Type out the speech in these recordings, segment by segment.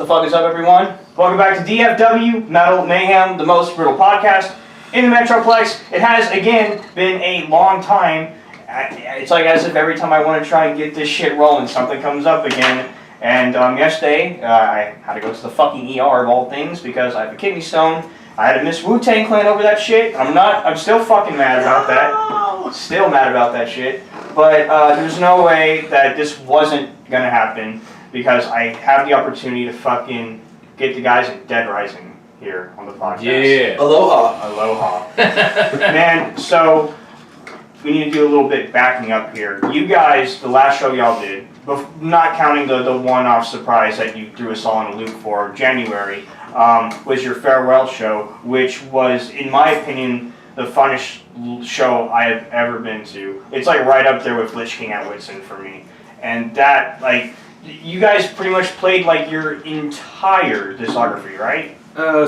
the fuck is up, everyone? Welcome back to DFW Metal Mayhem, the most brutal podcast in the Metroplex. It has, again, been a long time. It's like as if every time I want to try and get this shit rolling, something comes up again. And yesterday, I had to go to the fucking ER of all things because I have a kidney stone. I had to miss Wu-Tang Clan over that shit. I'm still fucking mad about that. Still mad about that shit. But there's no way that this wasn't gonna happen because I have the opportunity to fucking get the guys at DeadRising here on the podcast. Yeah. Aloha. Aloha. Man, so we need to do a little bit backing up here. You guys, the last show y'all did, not counting the one-off surprise that you threw us all in a loop for January, was your farewell show, which was, in my opinion, the funnest show I have ever been to. It's like right up there with Lich King at Whitson for me. And that, like, you guys pretty much played like your entire discography, right?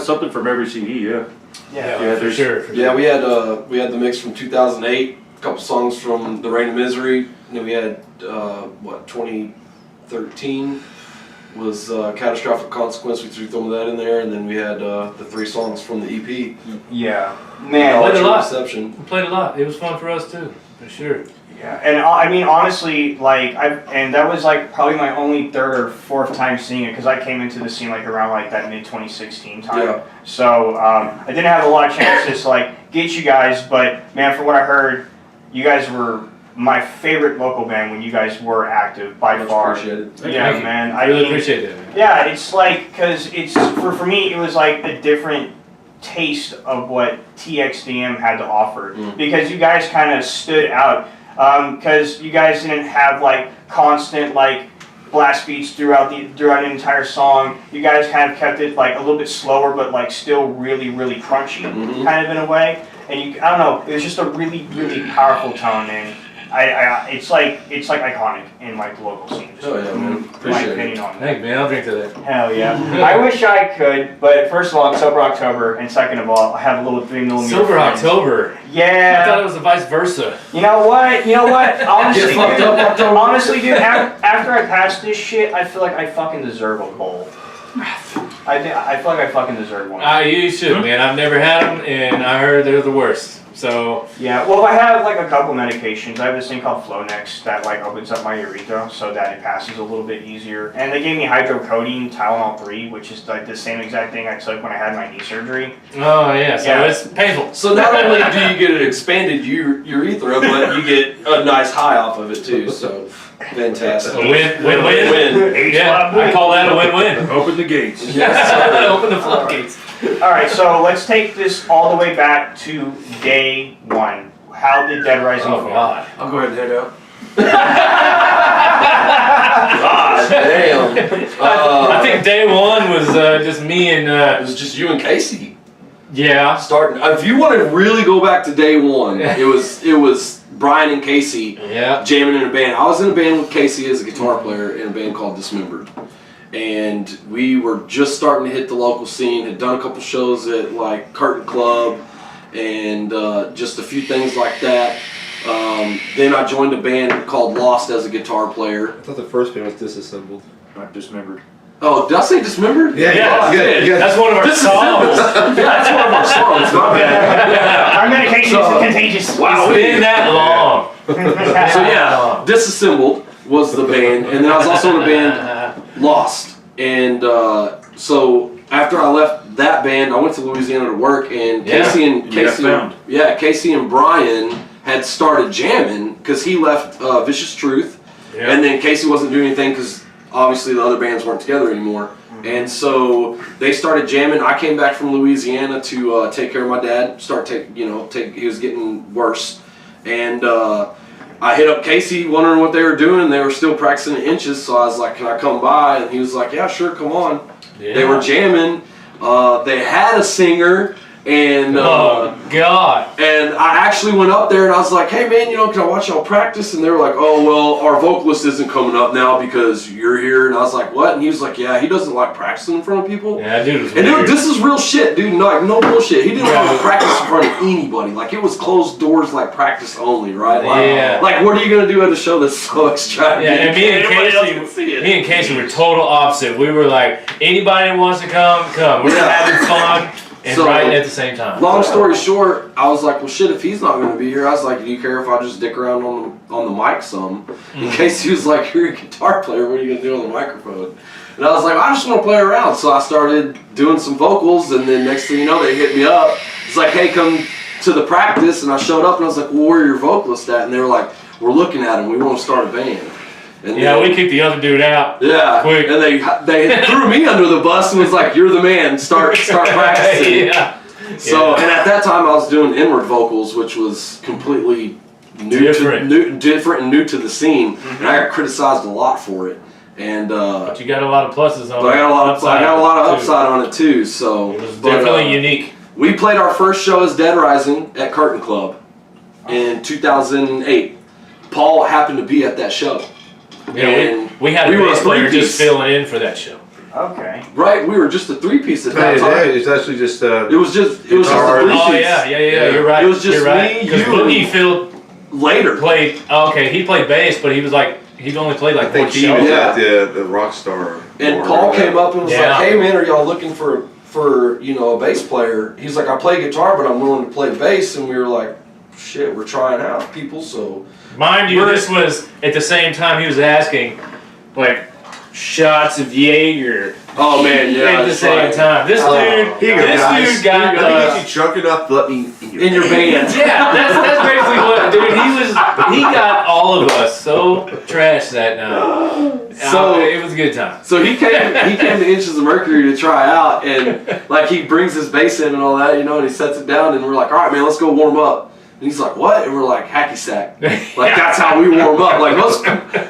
Something from every CD, yeah. Yeah, for sure. Yeah, we had the mix from 2008, a couple songs from The Reign of Misery, and then we had 2013 was Catastrophic Consequence. We threw some of that in there, and then we had the 3 songs from the EP. Yeah, man. Played a lot. Reception. We played a lot. It was fun for us too, for sure. Yeah, and I mean, honestly, like, and that was like probably my only 3rd or 4th time seeing it because I came into the scene like around like that mid-2016 time. Yeah. So I didn't have a lot of chances to like get you guys, but man, for what I heard, you guys were my favorite local band when you guys were active by far. Appreciate it. Yeah, man. I really appreciate that, man. Yeah, it's like, because it's, for me, it was like a different taste of what TXDM had to offer. Because you guys kind of stood out. Because you guys didn't have like constant like blast beats throughout an entire song. You guys kind of kept it like a little bit slower, but like still really, really crunchy, kind of in a way. And I don't know, it was just a really, really powerful tone, and it's like iconic in like the local scene. Just Oh yeah, man. my Appreciate opinion it. on that. Hey, man, I'll drink to that. Hell yeah. I wish I could, but first of all, it's Sober October, and second of all, I have a little 3mm. Sober October. Yeah. I thought it was the vice versa. You know what? Honestly, Get fucked up October. honestly, dude, after I pass this shit, I feel like I fucking deserve a bowl. I feel like I fucking deserve one. You should, man. I've never had them, and I heard they're the worst. So Yeah, well, I have like a couple medications. I have this thing called Flonex that like opens up my urethra so that it passes a little bit easier. And they gave me hydrocodone Tylenol 3, which is like the same exact thing I took when I had my knee surgery. oh yeah, so Yeah. it's painful. So not only do you get an expanded urethra, but you get a nice high off of it too. So fantastic. A win-win. Yeah, I call that a win-win. Open the gates. Open the floodgates. All right, so let's take this all the way back to day 1. How did DeadRising form? God. I'll go ahead and head out. God damn. I think day 1 was just me and It was just you and Casey. yeah. Starting. If you want to really go back to day 1, it was Brian and Casey Yeah. jamming in a band. I was in a band with Casey as a guitar player in a band called Dismembered. And we were just starting to hit the local scene, had done a couple shows at like Curtain Club and just a few things like that. Then I joined a band called Lost as a guitar player. I thought the first band was Disassembled. Not dismembered. Oh, did I say Dismembered? Yeah, good. That's one of our songs. Yeah, that's one of our songs. My bad. Our medication is contagious. Wow, It's been that long. So yeah, Disassembled was the band, and then I was also in a band Lost. And so after I left that band, I went to Louisiana to work, and Casey and Brian had started jamming because he left Vicious Truth, and then Casey wasn't doing anything because obviously the other bands weren't together anymore. And so they started jamming. I came back from Louisiana to take care of my dad. He was getting worse, and I hit up Casey wondering what they were doing. They were still practicing the inches, so I was like, "Can I come by?" And he was like, "Yeah, sure, come on." Yeah. They were jamming. They had a singer, And Oh God! and I actually went up there and I was like, hey man, can I watch y'all practice? And they were like, oh well, our vocalist isn't coming up now because you're here. And I was like, what? And he was like, yeah, he doesn't like practicing in front of people. Yeah, dude was And weird. dude, this is real shit, dude. No bullshit. He didn't want to practice in front of anybody. Like it was closed doors, like practice only, right? Yeah. Like what are you gonna do at a show that's so extravagant? Yeah, and me and Casey were total opposite. We were like, anybody who wants to come. We're having fun and So, writing at the same time. Long story short, I was like, well, shit, if he's not going to be here, I was like, do you care if I just dick around on the mic some? In case he was like, you're a guitar player, what are you going to do on the microphone? And I was like, I just want to play around. So I started doing some vocals, and then next thing you know, they hit me up. It's like, hey, come to the practice. And I showed up, and I was like, well, where are your vocalists at? And they were like, we're looking at them. We want to start a band. And Yeah, we kicked the other dude out. Yeah, Quick. and they threw me under the bus and was like, "You're the man. Start practicing." Yeah. So, and at that time, I was doing inward vocals, which was completely different and new to the scene, and I got criticized a lot for it. And But you got a lot of pluses on it. but I got a lot of upside on it too. So It was definitely unique. We played our first show as DeadRising at Curtain Club in 2008. Paul happened to be at that show. Yeah, we had a bass player just filling in for that show. Okay. Right, we were just a three-piece at that time. Yeah, it's actually just It was just a guitar. three-piece. Oh yeah, you're right. It was just you're right. me, Because you, Boogie Phil later. played. Oh, okay, he played bass, but he was like he'd only played I like think one he show. was Yeah. at the rock star. And Paul came up and was Yeah. like, "Hey man, are y'all looking for a bass player?" He's like, "I play guitar, but I'm willing to play bass." And we were like, "Shit, we're trying out people." So Mind you, this was at the same time he was asking, like, shots of Jaeger. oh man, yeah, at the that's same right. time. This dude got I get you drunk enough to let me In your band. Yeah, that's basically what, dude. He got all of us so trashed that night. So- it was a good time. So he came to Inches of Mercury to try out, and like he brings his bass in and all that, and he sets it down, and we're like, "All right, man, let's go warm up." And he's like, "What?" And we're like, "Hacky sack." Like that's how we warm up. Like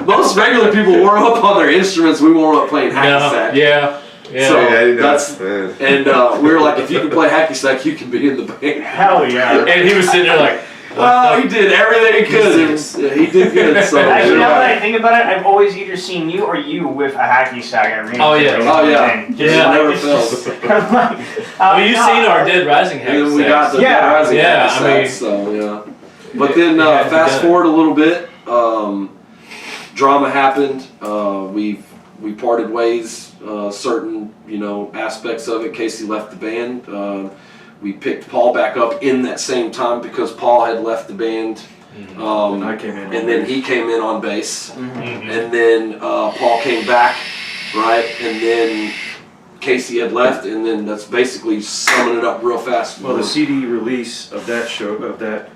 most regular people warm up on their instruments. We warm up playing hacky sack. Yeah. So I didn't know. that's Man. and we were like, if you can play hacky sack, you can be in the band. Hell yeah. And he was sitting there like, Well, he did everything he could. Yeah, he did good. So Actually, now that I think about it, I've always either seen you or you with a hacky sack at arena. Oh, yeah. Oh, yeah. And Yeah, never it's fails. just kind of like, well, you've seen our DeadRising and then we got the Yeah. rising Yeah, hacky I mean- sack, so yeah. But then Yeah, you fast got it. forward a little bit, drama happened. We parted ways. Certain aspects of it. Casey left the band. We picked Paul back up in that same time because Paul had left the band. And I came in. And then he came in on bass. Mhm. And then Paul came back, right? And then Casey had left, and then that's basically summing it up real fast. Well, the CD release of that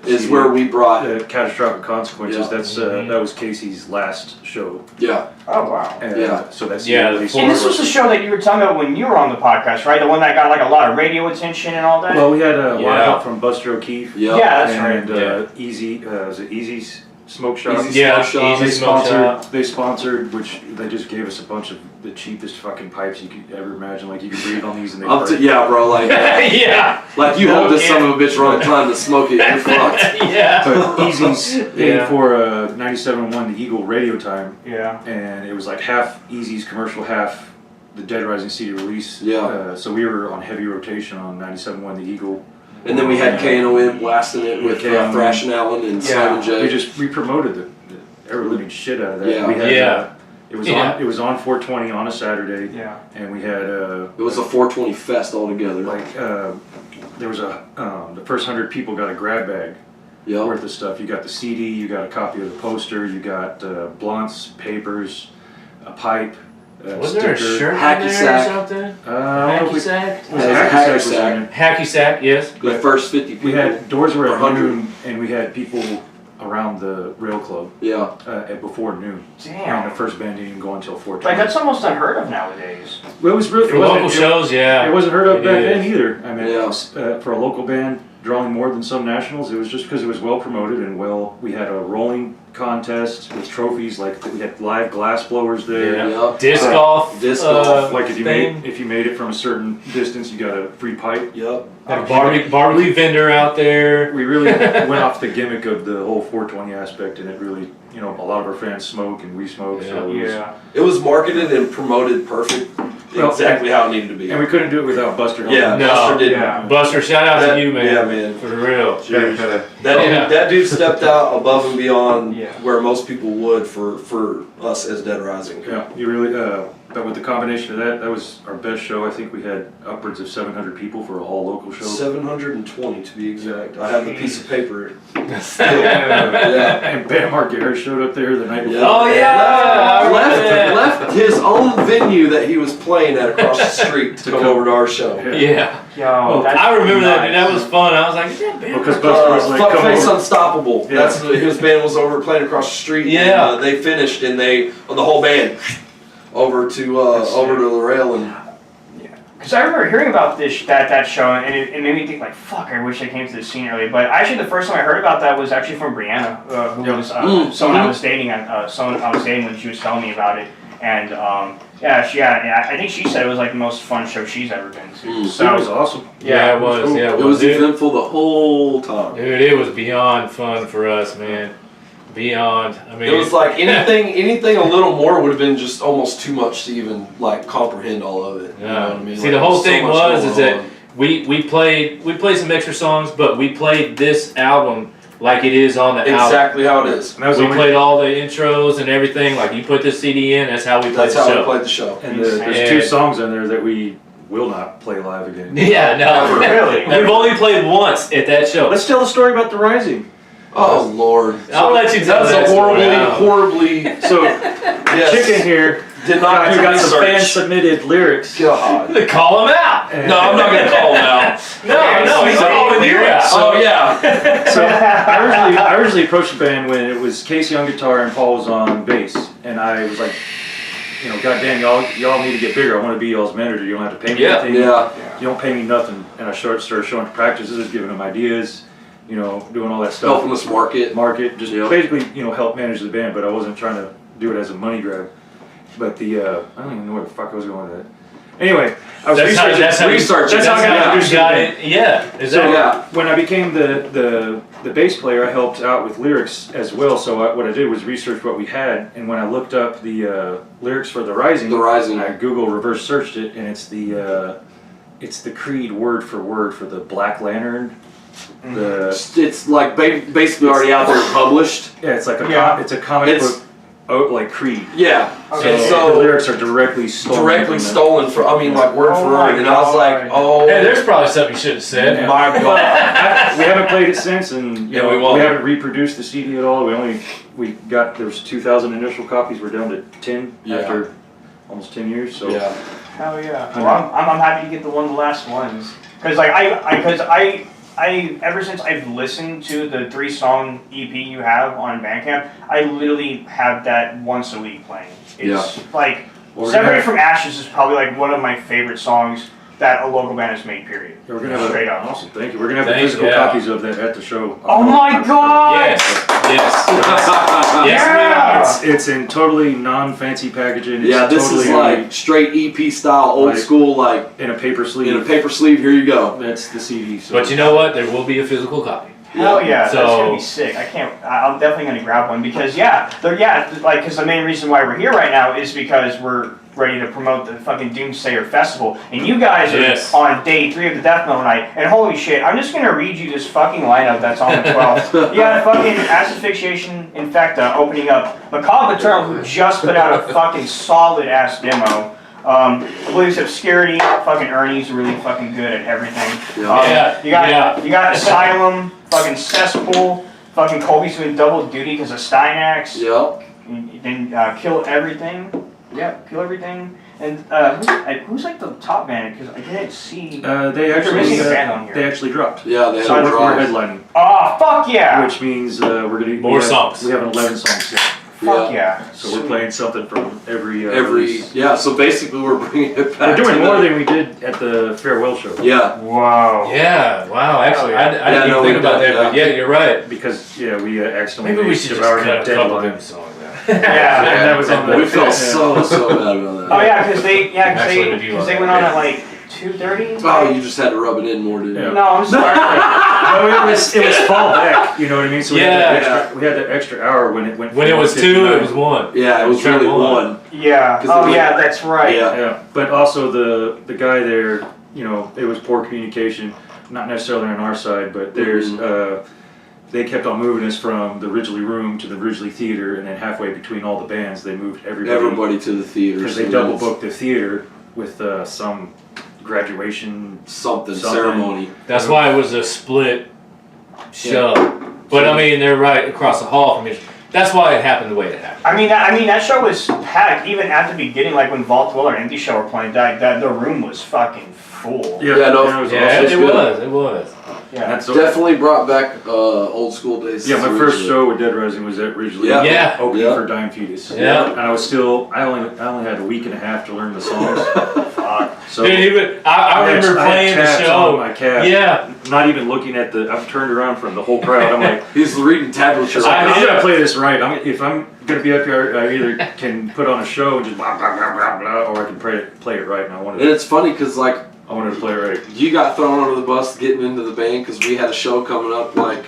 is CD, where we brought. Catastrophic Consequences. Yeah. That's that was Casey's last show. Yeah, oh wow. And, Yeah. So that's Yeah, the release. And this was the show that you were talking about when you were on the podcast, right? The one that got like a lot of radio attention and all that. Well, we had a lot Yeah. of help from Buster O'Keefe. yeah. Yeah, that's right. And Easy, was it Easy's Smoke Shop? Easy Yeah, Smoke Shop. Easy They Smoke Shop. sponsored. They sponsored, which they just gave us a bunch of the cheapest fucking pipes you could ever imagine. Like you could breathe on these, and they break. Yeah, bro. Like, Yeah. like you hold this son of a bitch wrong time to smoke it, you're fucked. Yeah. But Easy's paid Yeah. for 97.1 the Eagle radio time, Yeah. and it was like half Easy's commercial, half the DeadRising CD release. Yeah. So we were on heavy rotation on 97.1 the Eagle. And then we had KNOM blasting it with KNOM. Thrash and Allen and Simon J. We promoted the ever living shit out of that. Yeah. We had, Yeah. It was on 420 on a Saturday, Yeah. and we had It was a 420 fest altogether. there was the first 100 people got a grab bag Yep. worth of stuff. You got the CD, you got a copy of the poster, you got blunts, papers, a pipe, Was there a sticker. shirt Hacky in there sack. or something? I don't know if Hacky we- sack? it was Yeah, a it was a hacky hacky sack was sack. in there. Hacky sack, yes. The first 50 people. We had doors were Or at 100. noon, and we had people around the rail club Yeah. at before noon. And Damn. the first band didn't even go until 4:20. Like that's almost unheard of nowadays. Well, it was really For local shows, yeah. It wasn't heard of It back is. then either. I mean, Yeah. it was, for a local band drawing more than some nationals, it was just because it was well promoted and we had a rolling contest with trophies. Like we had live glass blowers there. Yeah. Disc golf. Disc golf. Like if thing. you made it from a certain distance, you got a free pipe. Yep. Had a barbecue vendor out there. We really went off the gimmick of the whole 420 aspect, and it really, a lot of our fans smoke and we smoke. So it was marketed and promoted perfect, exactly how it needed to be. And we couldn't do it without Buster. Yeah, No. Buster did. Yeah. Buster, shout out to you, man. Yeah, man. For real. Yeah, kinda. That dude stepped out above and beyond Yeah. where most people would for us as DeadRising. Yeah, you really. But with the combination of that was our best show. I think we had upwards of 700 people for a all local show. 720 to be exact. I have the piece of paper. Yeah. And Bam Margera showed up there the night before. Oh, yeah. Left his own venue that he was playing at across the street to come over to our show. Yeah. Yo, that's I remember that, dude. nice. That was fun. I was like, yeah, man. Because Buster was like, come Fuckface over. Unstoppable. Yeah. That's his band was over playing across the street. Yeah. And, they finished and the whole band over to the rail and. Because I remember hearing about that show, and it made me think like, fuck, I wish I came to the scene early. But actually, the first time I heard about that was actually from Brianna, who was someone I was dating. Someone I was dating when she was telling me about it, and I think she said it was like the most fun show she's ever been to. So it was awesome. Yeah, it was. Yeah, It was dude. eventful the whole time. Dude, it was beyond fun for us, man. Beyond. I mean, It was like anything a little more would have been just almost too much to even like comprehend all of it. You know what I mean? See, Like, the whole so thing much is going that on. we played some extra songs, but we played this album like it is on the album. Exactly how it is. And that was We only- played all the intros and everything. Like you put this CD in, that's how we played That's the how show. we played the show. And there's 2 songs on there that we will not play live again. Yeah, no. Really? We've only played once at that show. Let's tell the story about the Rising. Oh Lord. I'll let you tell That's that a story. horribly So, yes. Chicken here Did not do got some fan research. submitted lyrics. God. Call him out. No, I'm not gonna call him out. No, he's calling you out. Oh yeah. So I originally approached the band when it was Casey on guitar and Paul was on bass, and I was like, goddamn, y'all need to get bigger. I want to be y'all's manager. You don't have to pay me anything. Yeah. You don't pay me nothing. And I started showing practices, giving them ideas, doing all that stuff. Helping us market. Just Yep. basically, help manage the band. But I wasn't trying to do it as a money grab. But I don't even know where the fuck I was going with that. Anyway, I was That's how researching. that's how I got Yeah. introduced introduced to to the the band. band. Yeah. Is So that when I became the bass player, I helped out with lyrics as well. So what I did was research what we had, and when I looked up the lyrics for the Rising, I Google reverse searched it, and it's the Creed word for the Black Lantern. It's like basically already out there published. Yeah, it's like it's a comic It's- book, like Creed. Yeah. Okay. And the so lyrics are directly stolen. like word for word. And I was like, oh Hey, there's probably something you should have said. my God. we haven't played it since, and Yeah, we won't. we haven't reproduced the CD at all. There was 2,000 initial copies. We're down to 10 Yeah. after almost 10 years. So Yeah. Hell yeah. Well, I'm happy to get the last ones. Because like I ever since I've listened to the 3-song EP you have on Bandcamp, I literally have that once a week playing. It's like Well, we're Separated gonna from Ashes is probably like one of my favorite songs that a local band has made, period. we're gonna have Straight up. Awesome, thank you. We're gonna have the Thanks, physical yeah. copies of that at the show. Oh my god! Yes. Yeah! It's in totally non-fancy packaging. It's Yeah, this totally is like straight EP style, old Like- school, like in a paper sleeve. in a paper sleeve. Here you go. That's the CD. So. But you know what? There will be a physical copy. Hell yeah, So- that's gonna be sick. I'm definitely gonna grab one because because the main reason why we're here right now is because we're ready to promote the fucking Doomsayer Festival, and you guys Yes. are on day 3 of the Death Metal Night, and holy shit, I'm just gonna read you this fucking lineup that's on the 12th. You got fucking Acidification Infecta opening up, Macabre Eternal, who just put out a fucking solid ass demo. I believe Obscurity, fucking Ernie's really fucking good at everything. You got Asylum, fucking Cesspool, fucking Colby's doing double duty because of Steinax. Yep. Then Kill Everything. Yeah, Kill Everything. And who's like the top band? Because I didn't see. They missing a band on here. actually dropped. Yeah, they So had we're drums. headlining, Oh fuck yeah! which means we're gonna More songs. We have an 11 song set. Fuck yeah. So we're playing something from every release. Yeah. So basically, we're bringing it back. We're doing to more the- than we did at the farewell show. Yeah. Wow. Yeah, wow. Actually, I didn't even think about that, but yeah, you're right. Because we accidentally Maybe we should just devoured cut a Dead couple of Line. them songs out. Yeah. And that was on the. We felt so bad about that. Oh yeah, because they Actually, we do went on at like 2:30. Oh, you just had to rub it in more, didn't you? Yeah. No, I'm sorry. No, it was fall back. You know what I mean? So we Yeah. had that extra hour when it went. When it was 2, it was 1. Yeah, it was Track really one. one. Yeah. 'Cause Oh it yeah, went- that's right. Yeah. Yeah, but also the guy there, it was poor communication, not necessarily on our side, but there's they kept on moving us from the Ridgely Room to the Ridgely Theater, and then halfway between all the bands, they moved everybody to the theater. because they double booked the theater with some graduation. something ceremony. That's why it was a split show. But I mean, they're right across the hall from each. That's why it happened the way it happened. I mean, that show was packed. Even at the beginning, like when Vault Dweller and Empty Show were playing, that the room was fucking full. Yeah, no, it was Yeah, awesome. it was. Yeah. That's Definitely brought back old school days. Yeah, my first show with DeadRising was at Ridgely. Yeah. Yeah. Opening Yeah. for Dime Fetus. Yeah. And I only had a week and a half to learn the songs. Fuck. So Dude, I remember I had playing the tabs on show. my cab. Yeah. Not even looking at I'm turned around from the whole crowd. I'm like, He's reading tablature. I'm gonna play this right. If I'm gonna be up here, I either can put on a show and just blah blah blah blah blah, or I can play it right. And I And wanted it's funny because like to play it right. you got thrown under the bus getting into the band because we had a show coming up like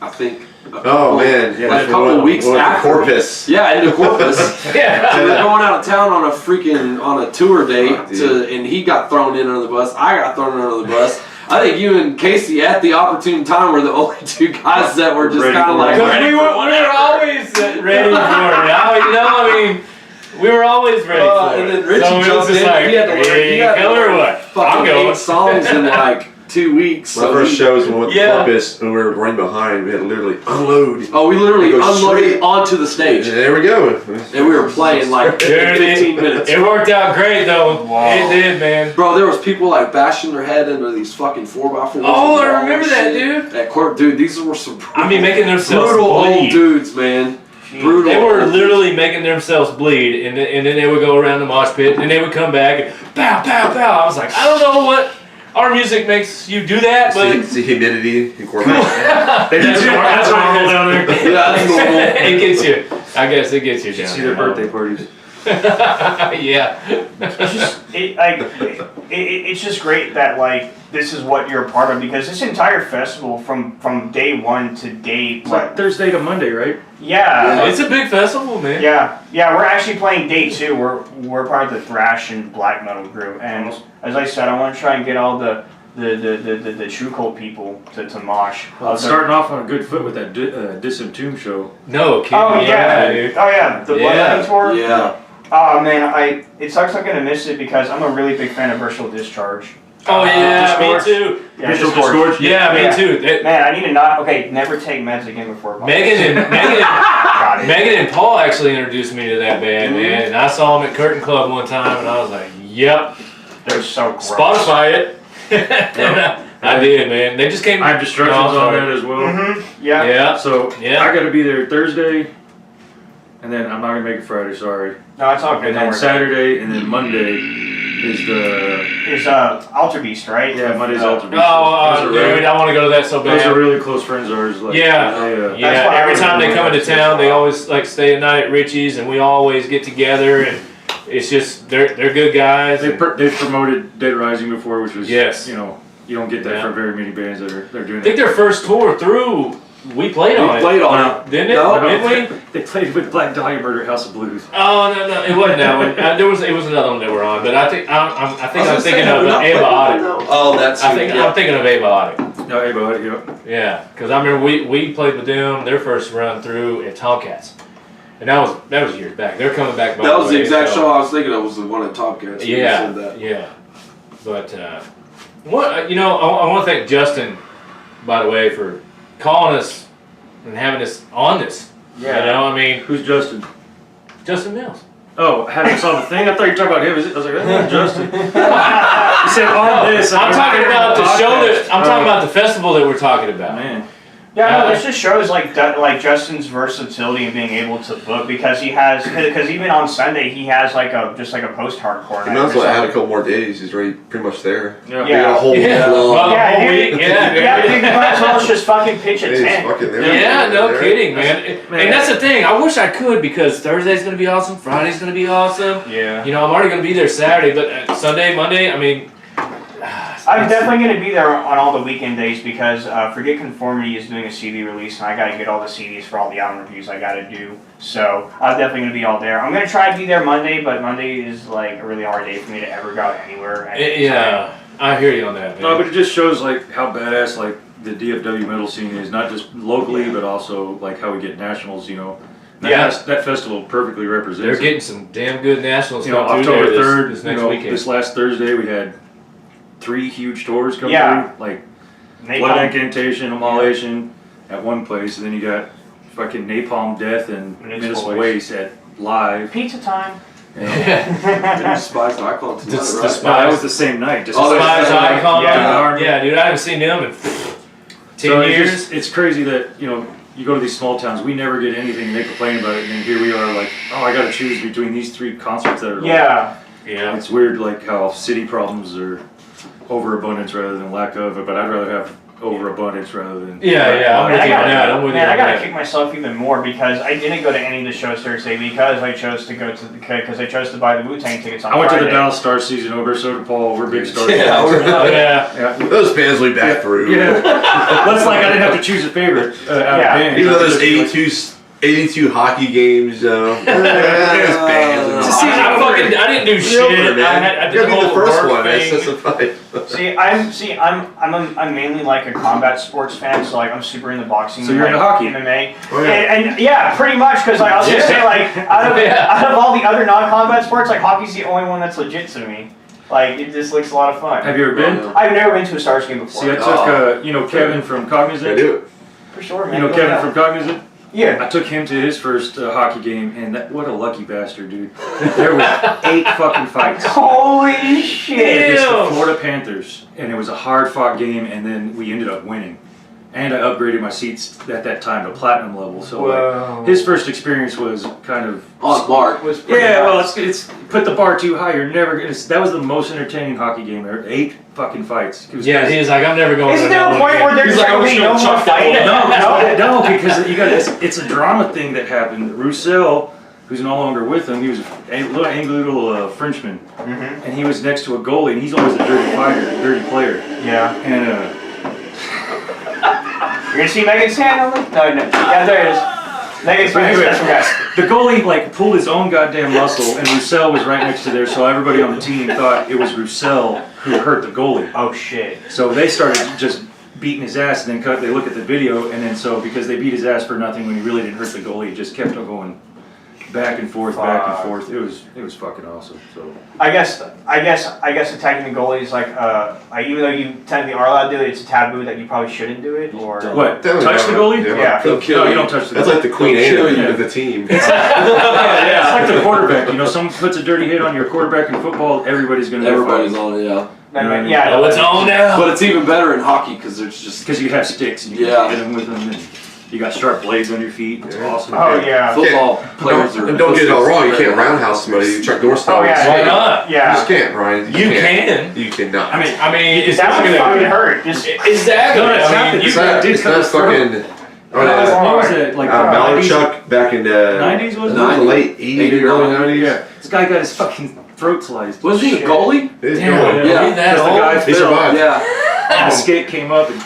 I think. Oh man, Yeah, like a couple of weeks after. Corpus. Yeah, into Corpus. Yeah. So we're going out of town on a tour date and he got thrown in under the bus. I got thrown under the bus. I think you and Casey at the opportune time were the only two guys that were just Ready kind of for it. like Because we were always ready for it. We were always ready for it. and then Richie so it was jumped just in. like, He had to learn. He had to go or learn what? I'm fucking going. 8 songs in like 2 weeks. My So first show was when we went to Yeah. Corpus and we were running behind. We had to literally unload. Oh, we literally Go unloaded straight. onto the And stage, there we go. and we were playing like Dude, 15 minutes. It worked out great though. Wow. It did, man. Bro, there was people like bashing their head into these fucking 4x4s. Oh, I remember that, dude. At court, dude, these were some I mean, making themselves brutal old bleed. dudes, man. Brutal. They were old literally making themselves bleed, and then they would go around the mosh pit, and they would come back and pow, pow, pow. I was like, I don't know what our music makes you do that, but It's the humidity in Corpus. That's normal down there. dudes. Yeah, that's normal. it gets you. I guess it gets you down. See their birthday parties. Yeah. It's just great that like this is what you're a part of because this entire festival from day one to day It's like Thursday to Monday, right? yeah. It's a big festival, man. Yeah, we're actually playing day 2. We're part of the thrash and black metal group, and as I said, I want to try and get all the true cult people to mosh. Starting off on a good foot with that Disentomb show. No kidding. Oh yeah, dude. the Bloodletting tour. Yeah. Oh man, it sucks I'm gonna miss it because I'm a really big fan of Virtual Discharge. Oh yeah, me Discord. too. Yeah, Visual Discord. Discord? Yeah, me too. Man, I need to never take meds again before. Megan Got it. Megan and Paul actually introduced me to that band, man. And I saw them at Curtain Club one time, and I was like, "Yep, They're so gross. Spotify it." And I did, man. They just came. I have Destructions on that as well. Mm-hmm. Yeah. Yeah. So Yeah. I got to be there Thursday, and then I'm not gonna make it Friday. Sorry. No, it's all good. And Don't then worry. Saturday, and then Monday is the Is Alter Beast, right? Monday's Alter Oh, Beast. Those are dude, I want to go to that so Those are bad. really close friends of ours. Like, Yeah. they, Yeah. That's why Every I time they really come like into this town, they a lot. always like stay a night at Richie's, and we always get together, and it's just they're good guys. they've promoted DeadRising before, which was Yes. you don't get that Yeah. from very many bands that are doing I think it. their first tour through, we played on We it. played on it. Didn't it? No. Didn't we? They played with Black Dahlia Murder House of Blues. Oh no, it wasn't that one. It was another one that we're on, but I think I'm thinking of Abiotic. Oh, that's I'm thinking of Abiotic. No, hey, bud, Yeah, because I remember we played with them their first run through at Tomcats, and that was years back. They're coming back. By That was the way, exact so- show I was thinking of. Was the one at Top Cats. when you Yeah, said that. yeah. But what I want to thank Justin, by the way, for calling us and having us on this. Yeah. You know, I mean, who's Justin? Justin Mills. Oh, having us on the thing? I thought you were talking about him. I was like, that's Justin. You said on this. I'm talking about the show that I'm talking Oh. about the festival that we're talking about. Man. Yeah, no, this just shows like Justin's versatility in being able to book because even on Sunday he has like a post-hardcore He night. might as well add a couple more days. He's already pretty much there. Yeah. Yeah. A whole week long. Yeah, dude, you might as well just fucking pitch a He's tent. fucking there. Yeah, no There. kidding, man. And that's the thing. I wish I could because Thursday's gonna be awesome. Friday's gonna be awesome. Yeah. You know, I'm already gonna be there Saturday, but Sunday, Monday, I mean. I'm definitely going to be there on all the weekend days because Forget Conformity is doing a CD release and I got to get all the CDs for all the album reviews I got to do. So I'm definitely going to be all there. I'm going to try to be there Monday, but Monday is like a really hard day for me to ever go anywhere. Yeah, I hear you on that, man. No, but it just shows like how badass like the DFW metal scene is, not just locally, but also like how we get nationals. You know, that festival perfectly represents. They're getting some damn good nationals. You know, come through October there 3rd. this next you know, weekend. this last Thursday we had 3 huge tours come Yeah. through, like Napalm. Blood Incantation, Immolation at one place, and then you got fucking Napalm Death and Municipal Municipal Waste at live. Pizza time. You know. Despised Icon tonight, Just right? despise- No, that was the same night. Just Oh, Spies Icon. Yeah. Yeah, dude, I haven't seen them in 10 So years. it's crazy that, you know, you go to these small towns, we never get anything, and they complain about it, and then here we are like, oh, I gotta choose between these 3 concerts that are like, Yeah. Yeah. it's weird like how city problems are overabundance rather than lack of it, but I'd rather have overabundance rather than Yeah, I'm with I you on that. gotta, I'm with you man, I on gotta that. kick myself even more because I didn't go to any of the shows Thursday because I chose to buy the Wu-Tang tickets on I went to the Friday. Dallas Star season over, so did Paul. We're big Star Yeah, fans. Yeah. Yeah. Those fans we back through. Yeah. Well, it's like I didn't have to choose a favorite out Yeah. of band. Even though there's Just like- 82 hockey games, there's bands. See, I didn't do shit. I did Gotta be the whole first work one. thing. That's justified. I'm mainly like a combat sports fan, so like I'm super into boxing. So you're and, into like, hockey? MMA. Oh, yeah. And yeah, pretty much because like, I was gonna say like out of all the other non-combat sports, like hockey's the only one that's legit to me. Like it just looks a lot of fun. Have you ever been? I've never been to a Stars game before. See, I took Kevin from I Cognizant. do it. For sure, man. You know Go Kevin down. from Cognizant? Yeah. I took him to his first hockey game, and what a lucky bastard, dude. There was 8 fucking fights. Holy shit! Against the Florida Panthers, and it was a hard-fought game, and then we ended up winning. And I upgraded my seats at that time to platinum level, so Whoa. like, his first experience was kind of... On mark. Was pretty Yeah, well, nuts. it's put the bar too high. You're never gonna... That was the most entertaining hockey game ever. 8 fucking fights. It was Yeah, crazy. he's like, I'm never going Isn't to there a that point one where again. there's He's like, I'm gonna be just no gonna more chuck that fighting? No, because you got it's a drama thing that happened. Roussel, who's no longer with them, he was a little angry little Frenchman, and he was next to a goalie, and he's always a dirty fighter, a dirty player. Yeah. And You're gonna see Megan's hand on the? No. Yeah, there it is. Megan's But hand, anyway, special guest. the goalie like pulled his own goddamn muscle, and Roussel was right next to there, so everybody on the team thought it was Roussel who hurt the goalie. Oh shit. So they started just beating his ass, and then they look at the video, and then so because they beat his ass for nothing when he really didn't hurt the goalie, it just kept on going back and forth, back and forth. It was fucking awesome. So I guess attacking the goalie is like even though you technically are allowed to do it, it's a taboo that you probably shouldn't do it. Or what? Definitely Touch the not. goalie? Yeah. They'll kill No, you. you don't touch the That's goalie. like the Queen Kill Anne you. of the team. It's like the quarterback. You know, someone puts a dirty hit on your quarterback in football, everybody's gonna Everybody's on it, yeah. yeah. Oh, it's on now. But it's even better in hockey because there's just because you have sticks and you Yeah. can hit them with them, and you got sharp blades on your feet. It's awesome. Oh yeah. football players are. And don't get it all wrong. You can't roundhouse somebody. Chuck Norris. Oh yeah. Why not? You Yeah. just can't, Brian. You can. You cannot. I mean, It's That not would gonna fucking hurt. Just Exactly. No, it's I not mean, that you it's not, did it's cut not his throat. fucking. what was it? Like Mallard 90s? Chuck back in the 90s was it? 90s. late 80s, early 90s. Yeah. This guy got his fucking throat sliced. Was he a goalie? It's Damn, going. Yeah. read that Because the whole- guy He fell, survived. Yeah. and the skate came up, and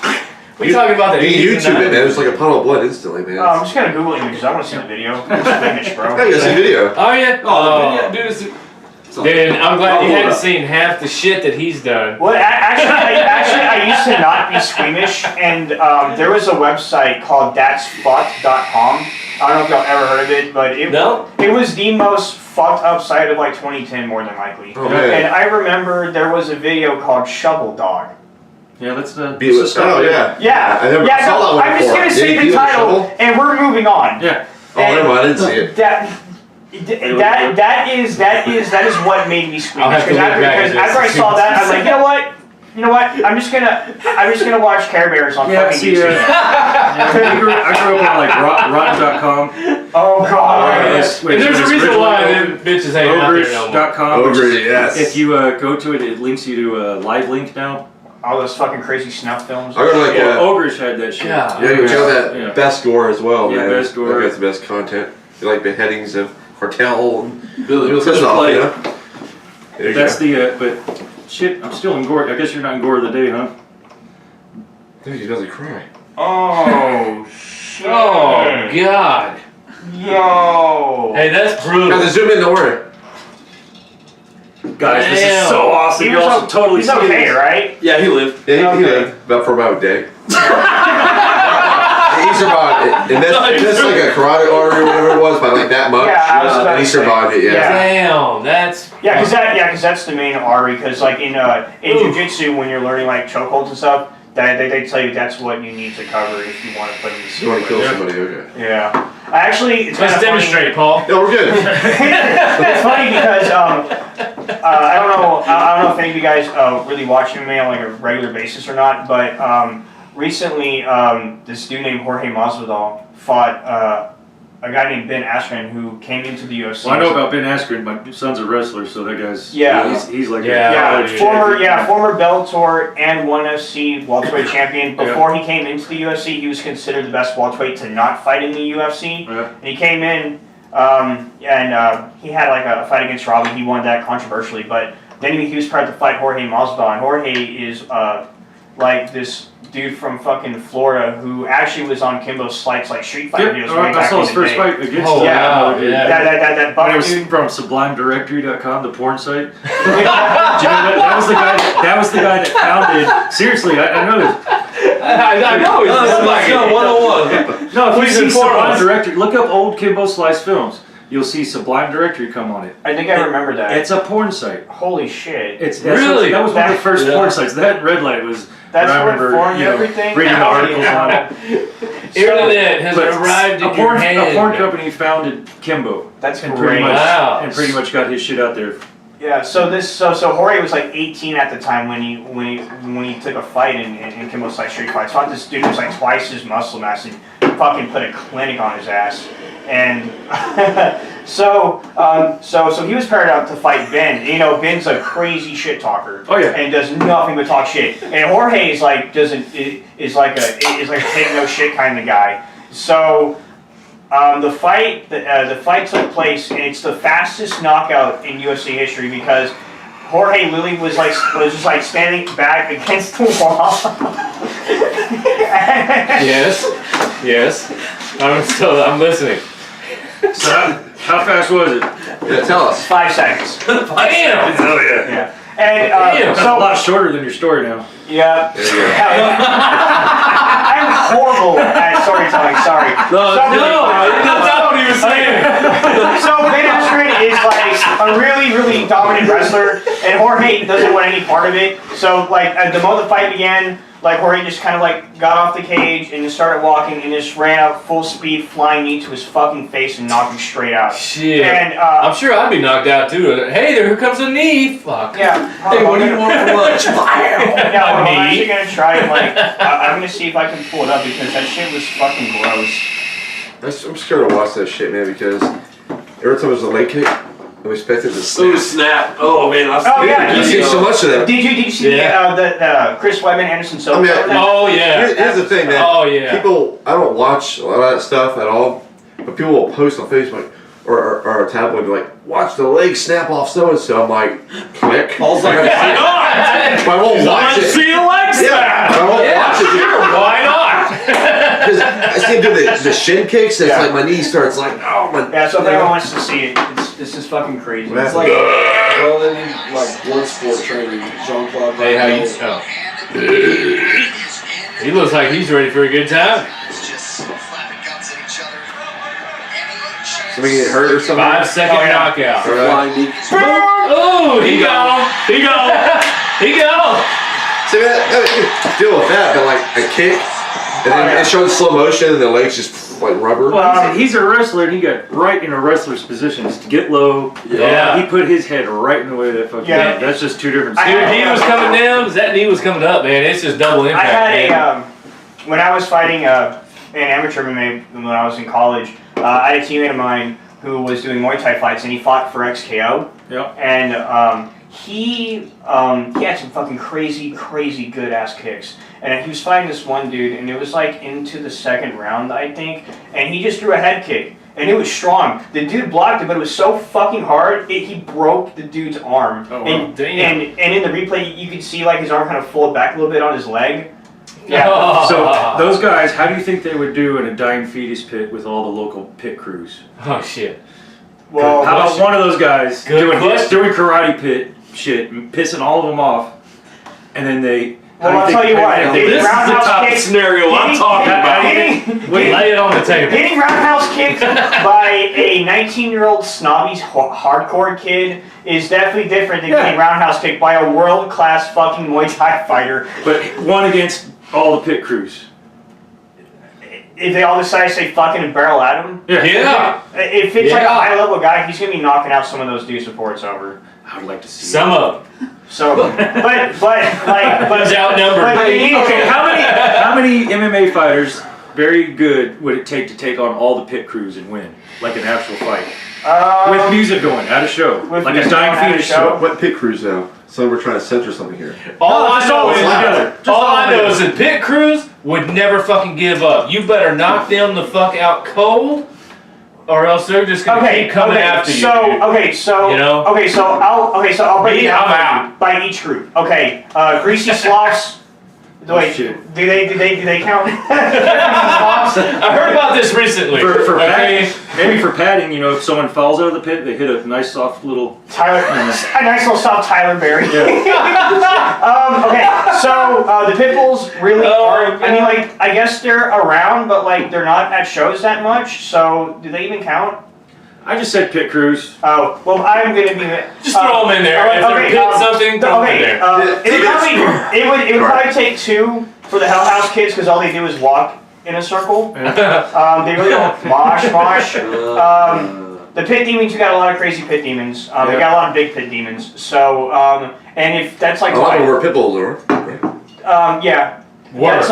We talking about the You can 80s YouTube and it, man. 90s. There's like a puddle of blood instantly, man. I'm just gonna Google images. I want to see the video. It's finished, bro. Hey, that's a video. Oh yeah. Oh, yeah, dude, it's. Dude, I'm glad you I'll hadn't hold seen half the shit that he's done. Well, I used to not be squeamish, and there was a website called thatsfucked.com. I don't know if y'all ever heard of it, but it was the most fucked up site of like 2010, more than likely. Oh, man. And I remember there was a video called Shovel Dog. yeah, let's Oh, yeah. Yeah, I never yeah. saw No, that one I'm just before. gonna Did say he the do the title, shovel? and we're moving on. Yeah. Oh, never mind. I didn't see it. That is what made me I'll squeamish have to because look back at after I this. saw that, I was like, you know what? You know what? I'm just gonna watch Care Bears on fucking YouTube. I grew up on like rotten.com. Oh god. And there's a reason why them bitches ain't out there no more. Ogrish.com. Ogrish, yes. If you go to it, it links you to a live link now. All those fucking crazy snuff films. I go to like Ogrish had that shit. Yeah. yeah, you check out that best gore as well, Yeah, man. best gore. That's the best content. You like beheadings of cartel and Billy, such stuff, you know? There you That's go. the but shit. I'm still in gore. I guess you're not in gore of the day, huh? Dude, he doesn't cry. Oh shit. Oh god. Yo. Hey, that's Now, brutal. the zoom in, don't worry. Guys, this is Damn. so awesome. He You was all should totally he's see okay, this. right? Yeah, he lived. Yeah, he Okay. lived about for about a day. He survived. And that's like a carotid artery or whatever it was, by like that much. Yeah, I was about and he to say. survived it, yeah. Damn, that's Yeah, cause that's the main artery. Cause like in jiu-jitsu, when you're learning like chokeholds and stuff, they tell you that's what you need to cover if you want to put in the You want to kill sequence. somebody, okay. Yeah. Actually, it's kind let's of demonstrate, Paul. No, we're good. It's funny because I don't know if any of you guys really watch MMA on like a regular basis or not, but recently this dude named Jorge Masvidal fought a guy named Ben Askren who came into the UFC. Well, I know about Ben Askren. My son's a wrestler, so that guy's he's like former Bellator and ONE FC welterweight champion. Before he came into the UFC, he was considered the best welterweight to not fight in the UFC. Yeah. And he came in and he had like a fight against Robbie. He won that controversially, but then he was proud to fight Jorge Masvidal. And Jorge is like this dude from fucking Florida who actually was on Kimbo Slice's like Street Fighter videos. way I back saw in his the first day. fight against Oh, him. wow, yeah. That buff It was dude. from SublimeDirectory.com, the porn site. Do you know that was the guy. That was the guy that founded. Seriously, I know this. I know. It's like Let's go 101. No, if you Please see inform Sublime us. Directory, look up old Kimbo Slice films. You'll see Sublime Directory come on it. I think I remember that. It's a porn site. Holy shit. Really? That was one of the first Yeah. porn sites. That Red Light was. That's I what remember, formed you know, everything? reading the Yeah. articles on it. Internet has But arrived in a your porn hand. company founded Kimbo. That's and great. pretty much Wow. and pretty much got his shit out there. Yeah, so Jorge was like 18 at the time when he took a fight in Kimbo Slice Street Fights. Fought this dude who was like twice his muscle mass and fucking put a clinic on his ass. And so he was paired up to fight Ben. You know, Ben's a crazy shit talker. Oh, yeah. And does nothing but talk shit. And Jorge is like is like a take no shit kind of guy. So the fight took place, and it's the fastest knockout in UFC history because Jorge Lilly was just like standing back against the wall. Yes. I'm listening. So how fast was it? Yeah, tell us. 5 seconds. Damn. Oh yeah. Yeah. And Damn. That's a lot shorter than your story now. yeah. There you go. I'm horrible at storytelling. Sorry. No, that's not what he was saying. So Ben Askren is like a really, really dominant wrestler, and Jorge doesn't want any part of it. So like the moment the fight began, like Jorge just kind of like got off the cage and just started walking and just ran out full speed, flying knee to his fucking face and knocked him straight out. Shit. And I'm sure I'd be knocked out too. Hey, here comes a knee. Fuck. yeah. Hey, what do you want for lunch? Yeah, well, I'm knee? actually gonna try and like I'm gonna see if I can pull it up because that shit was fucking gross. I'm scared to watch that shit, man, because every time there's a leg kick, I'm expecting to Oh, snap. snap. Oh, man. Oh, yeah. You see so much of that. Did you see the Chris Weidman, Anderson Silva? I mean, Oh yeah. Here's the thing, man. Oh yeah. People, I don't watch a lot of that stuff at all, but people will post on Facebook or a tabloid like, watch the leg snap off so and so. I'm like, click. Paul's like, Why not? But I won't watch it. See your legs Yeah, but I won't watch it. Sure. Why not? Because I see him do the shin kicks, and it's like my knee starts like, oh my. Yeah, so if anyone wants to see it, this is fucking crazy. Man. It's like, well, they need like blood sport training. Jean-Claude. Hey, how you? Oh. He looks like he's ready for a good time. Somebody get hurt or something? 5-second knockout. All right. Flying knee. Oh, he go. See that? You can deal with that, but like a kick, and then it shows slow motion, and the legs just like rubber. Well, he's a wrestler, and he got right in a wrestler's position just to get low. Yeah. He put his head right in the way of that fucking. Yeah. That's just two different. Dude, he was coming down. That knee was coming up, man. It's just double impact. I had man. when I was fighting an amateur MMA when I was in college, I had a teammate of mine who was doing Muay Thai fights, and he fought for XKO. Yep. And he had some fucking crazy good ass kicks. And he was fighting this one dude, and it was like into the second round, I think, and he just threw a head kick. And it was strong. The dude blocked it, but it was so fucking hard, he broke the dude's arm. Oh, wow. And in the replay, you could see like his arm kind of fold back a little bit on his leg. Yeah. Oh. So those guys, how do you think they would do in a dying fetus pit with all the local pit crews? Oh shit. Well, How about one of those guys Good question. doing karate pit shit, and pissing all of them off, and then they. Well, I'll tell you what. This is the type of scenario I'm talking about. Lay it on the table. Hitting roundhouse kicks by a 19-year-old snobby hardcore kid is definitely different than getting roundhouse kicked by a world-class fucking Muay Thai fighter. But one against all the pit crews. If they all decide to say fucking and barrel at him, Yeah. if it's like a high-level guy, he's gonna be knocking out some of those dudes before it's over. I would like to see Some of them. So, but He's outnumbered. Okay, how many MMA fighters very good would it take to take on all the pit crews and win, like an actual fight, with music going at a show, with like a music dying going at a fetus show? show? What pit crews now? So we're trying to censor something here. All I just know all is together. Just all all I know together. is that pit crews would never fucking give up. You better knock them the fuck out cold, or else they're just gonna keep coming after you. Dude. You know? I'll break it Yeah, down I'm out. by each group. Okay, greasy sloths. Wait, shit. do they count? I heard about this recently. For okay? padding, maybe for padding, if someone falls out of the pit, they hit a nice soft little. Tyler, a nice little soft Tyler Berry. Yeah. Okay, so the pit bulls really aren't. I mean, like, I guess they're around, but like they're not at shows that much. So do they even count? I just said pit crews. Oh, well, I'm gonna be. Just throw them in there. If they're pitting something, throw them in there. It would probably take two for the Hell House kids because all they do is walk in a circle. They really don't mosh. The pit demons, you got a lot of crazy pit demons. They got a lot of big pit demons. So, and if that's like A lot of them were pit bulls, or yeah. Word. That's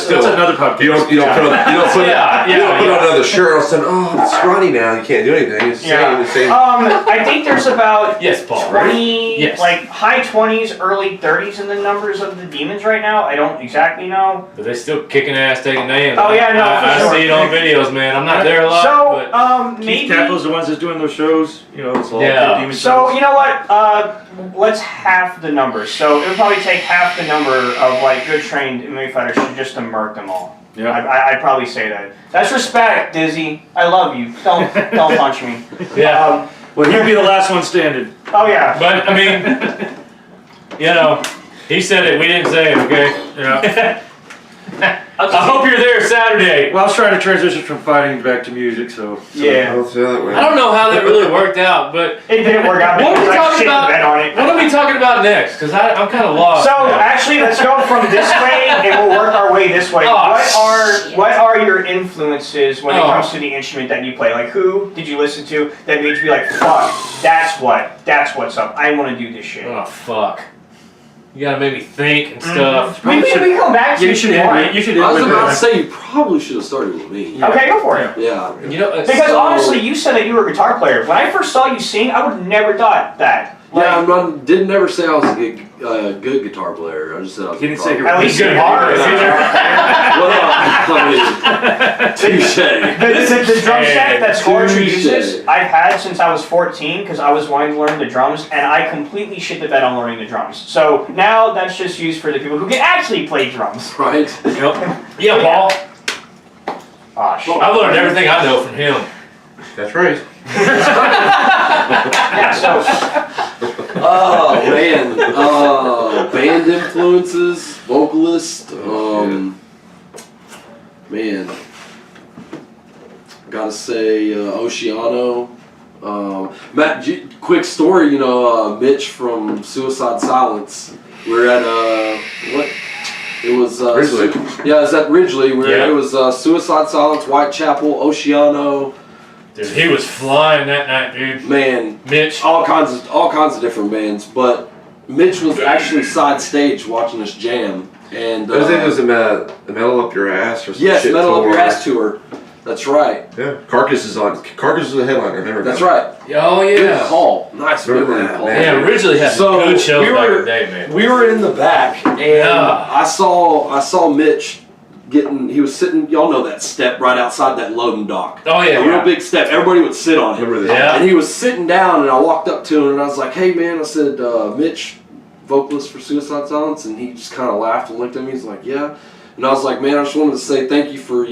still- That's another podcast. you don't put on another shirt. All of a sudden, I'm scrawny now. You can't do anything. It's the same. I think there's about Yes, Paul. 20, Yes. like high 20s, early 30s in the numbers of the demons right now. I don't exactly know. But they still kicking ass, taking names. Oh, yeah, no, I for sure. see it on videos, man. I'm not there a lot. So, but maybe. Keith Kappa's the ones that's doing those shows. It's all Yeah. pit demon So, shows. you know what? Let's half the numbers. So, it would probably take half the number of, like, good trained MMA fighters just to murk them all. Yeah. I'd probably say that. That's respect, Dizzy. I love you. Don't punch me. yeah. Well, he'd be the last one standing. Oh, yeah. But I mean, he said it. We didn't say it. Okay. Yeah. I hope you're there Saturday. Well, I was trying to transition from fighting back to music, so. Yeah. Let's do it that way. I don't know how that really worked out, but It didn't work out what are because we I talking shit the about? bed on it. What are we talking about next? Because I'm kind of lost. So now. actually, let's go from this way, and we'll work our way this way. Oh, What are your influences when it Oh. comes to the instrument that you play? Like, who did you listen to that made you be like, fuck, that's what's up. I want to do this shit. Oh fuck. You gotta make me think and stuff. We can come back to Yeah, it you should if end want. it. You should I was end about to with say you probably should have started with me. Okay, go for it. Yeah. You know, Because So- honestly, you said that you were a guitar player. When I first saw you sing, I would have never thought that. Yeah, didn't never say I was a good guitar player. I just said I was. He didn't say you were At least good you are. Well, I mean, touche. The drum set that Scorcher Touche. uses, I've had since I was 14 because I was wanting to learn the drums, and I completely shit the bed on learning the drums. So now that's just used for the people who can actually play drums. Right. yeah, Paul. Ah, shit. I've learned everything I know from him. That's right. Yeah, so Oh man. Band influences, vocalist. Man. Gotta say Oceano. Matt, quick story. Mitch from Suicide Silence We were at what? It was Ridgely. Yeah, it was at Ridgely. It was Suicide Silence, Whitechapel, Oceano. Dude, he was flying that night, dude. Man, Mitch. all kinds of different bands, but Mitch was actually side stage watching us jam. And I think it was the Metal Up Your Ass or something. Yes, Metal Up Your Ass tour. That's right. Yeah, Carcass is on. Carcass is the headliner. Remember That's that? right. Oh yeah. Good hall. Nice Remember memory, that, Paul. man. Yeah, originally had some good shows back in the day, man. We were in the back, and I saw Mitch getting. He was sitting. Y'all know that step right outside that loading dock. Oh yeah. A real big step. Everybody would sit on it. Remember this? Yeah. And he was sitting down, and I walked up to him, and I was like, "Hey, man," I said, "Mitch, vocalist for Suicide Silence," and he just kind of laughed and looked at me. He's like, "Yeah," and I was like, "Man, I just wanted to say thank you for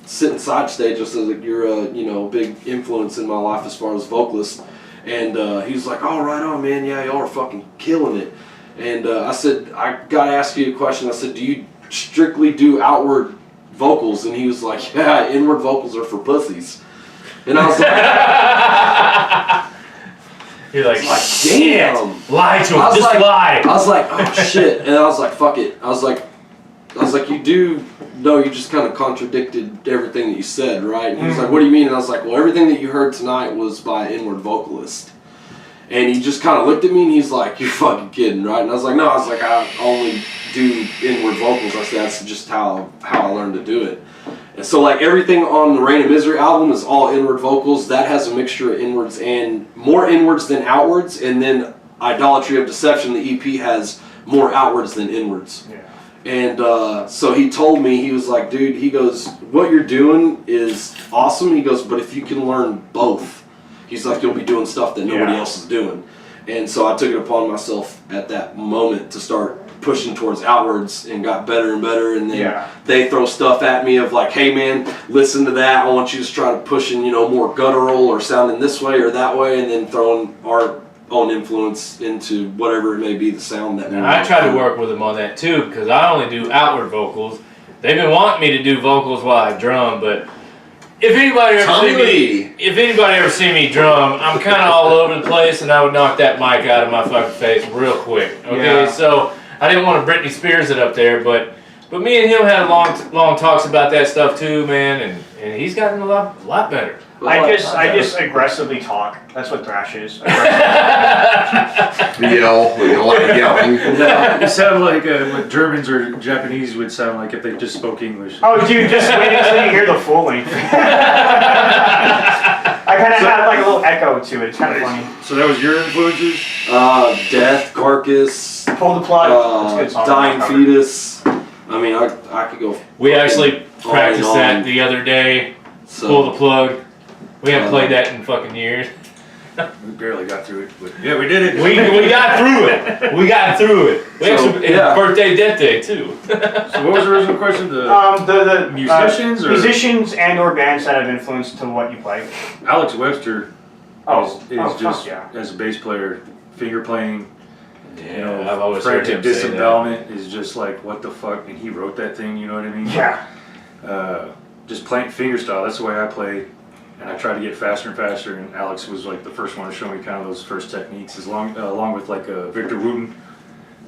sitting side stage. I said that you're a big influence in my life as far as vocalist." And he was like, "Oh, right on, man. Yeah, y'all are fucking killing it." And I said, "I gotta ask you a question." I said, "Do you strictly do outward vocals?" And he was like, "Yeah, inward vocals are for pussies." And I was like, You're like, damn. Lie to him. I was Just like- lie. I was like, "Oh shit!" And I was like, "Fuck it." I was like, "You do know you just kind of contradicted everything that you said, right?" And he was like, "What do you mean?" And I was like, "Well, everything that you heard tonight was by an inward vocalist." And he just kind of looked at me and he's like, "You're fucking kidding, right?" And I was like, "No," I was like, "I only do inward vocals." I said, "That's just how I learned to do it." And so like everything on the Reign of Misery album is all inward vocals. That has a mixture of inwards and more inwards than outwards. And then Idolatry of Deception, the EP, has more outwards than inwards. Yeah. And so he told me, he was like, "Dude," he goes, "what you're doing is awesome." He goes, "But if you can learn both," he's like, "you'll be doing stuff that nobody else is doing." And so I took it upon myself at that moment to start pushing towards outwards and got better and better. And then they throw stuff at me of like, "Hey man, listen to that. I want you to try to push in, more guttural or sounding this way or that way," and then throwing our own influence into whatever it may be the sound that. And I try to work with them on that too, because I only do outward vocals. They've been wanting me to do vocals while I drum, but if anybody ever see me drum, I'm kind of all over the place, and I would knock that mic out of my fucking face real quick. Okay, so I didn't want to Britney Spears it up there, but me and him had long talks about that stuff too, man, and he's gotten a lot better. I just aggressively talk. That's what thrash is. Yell. It sounded like what Germans or Japanese would sound like if they just spoke English. Oh, dude, just wait until you hear the full length. I kind of had like a little echo to it. It's kind of funny. So that was your influences? Death, Carcass, Pull the plug. That's a good song. Dying Fetus. I mean, I could go. We actually practiced that the other day. So, Pull the plug. We haven't played that in fucking years. We barely got through it, but yeah, we did it. We got through it. We got through it. We actually birthday, death day too. So what was the original question? The musicians or musicians and/or bands that have influenced to what you play. Alex Webster is just yeah. as a bass player, finger playing. Yeah, I've always heard frantic him say that. disembowelment is just like what the fuck, and he wrote that thing. You know what I mean? Yeah. Just playing fingerstyle. That's the way I play. And I tried to get faster and faster, and Alex was like the first one to show me kind of those first techniques, along with like Victor Wooten,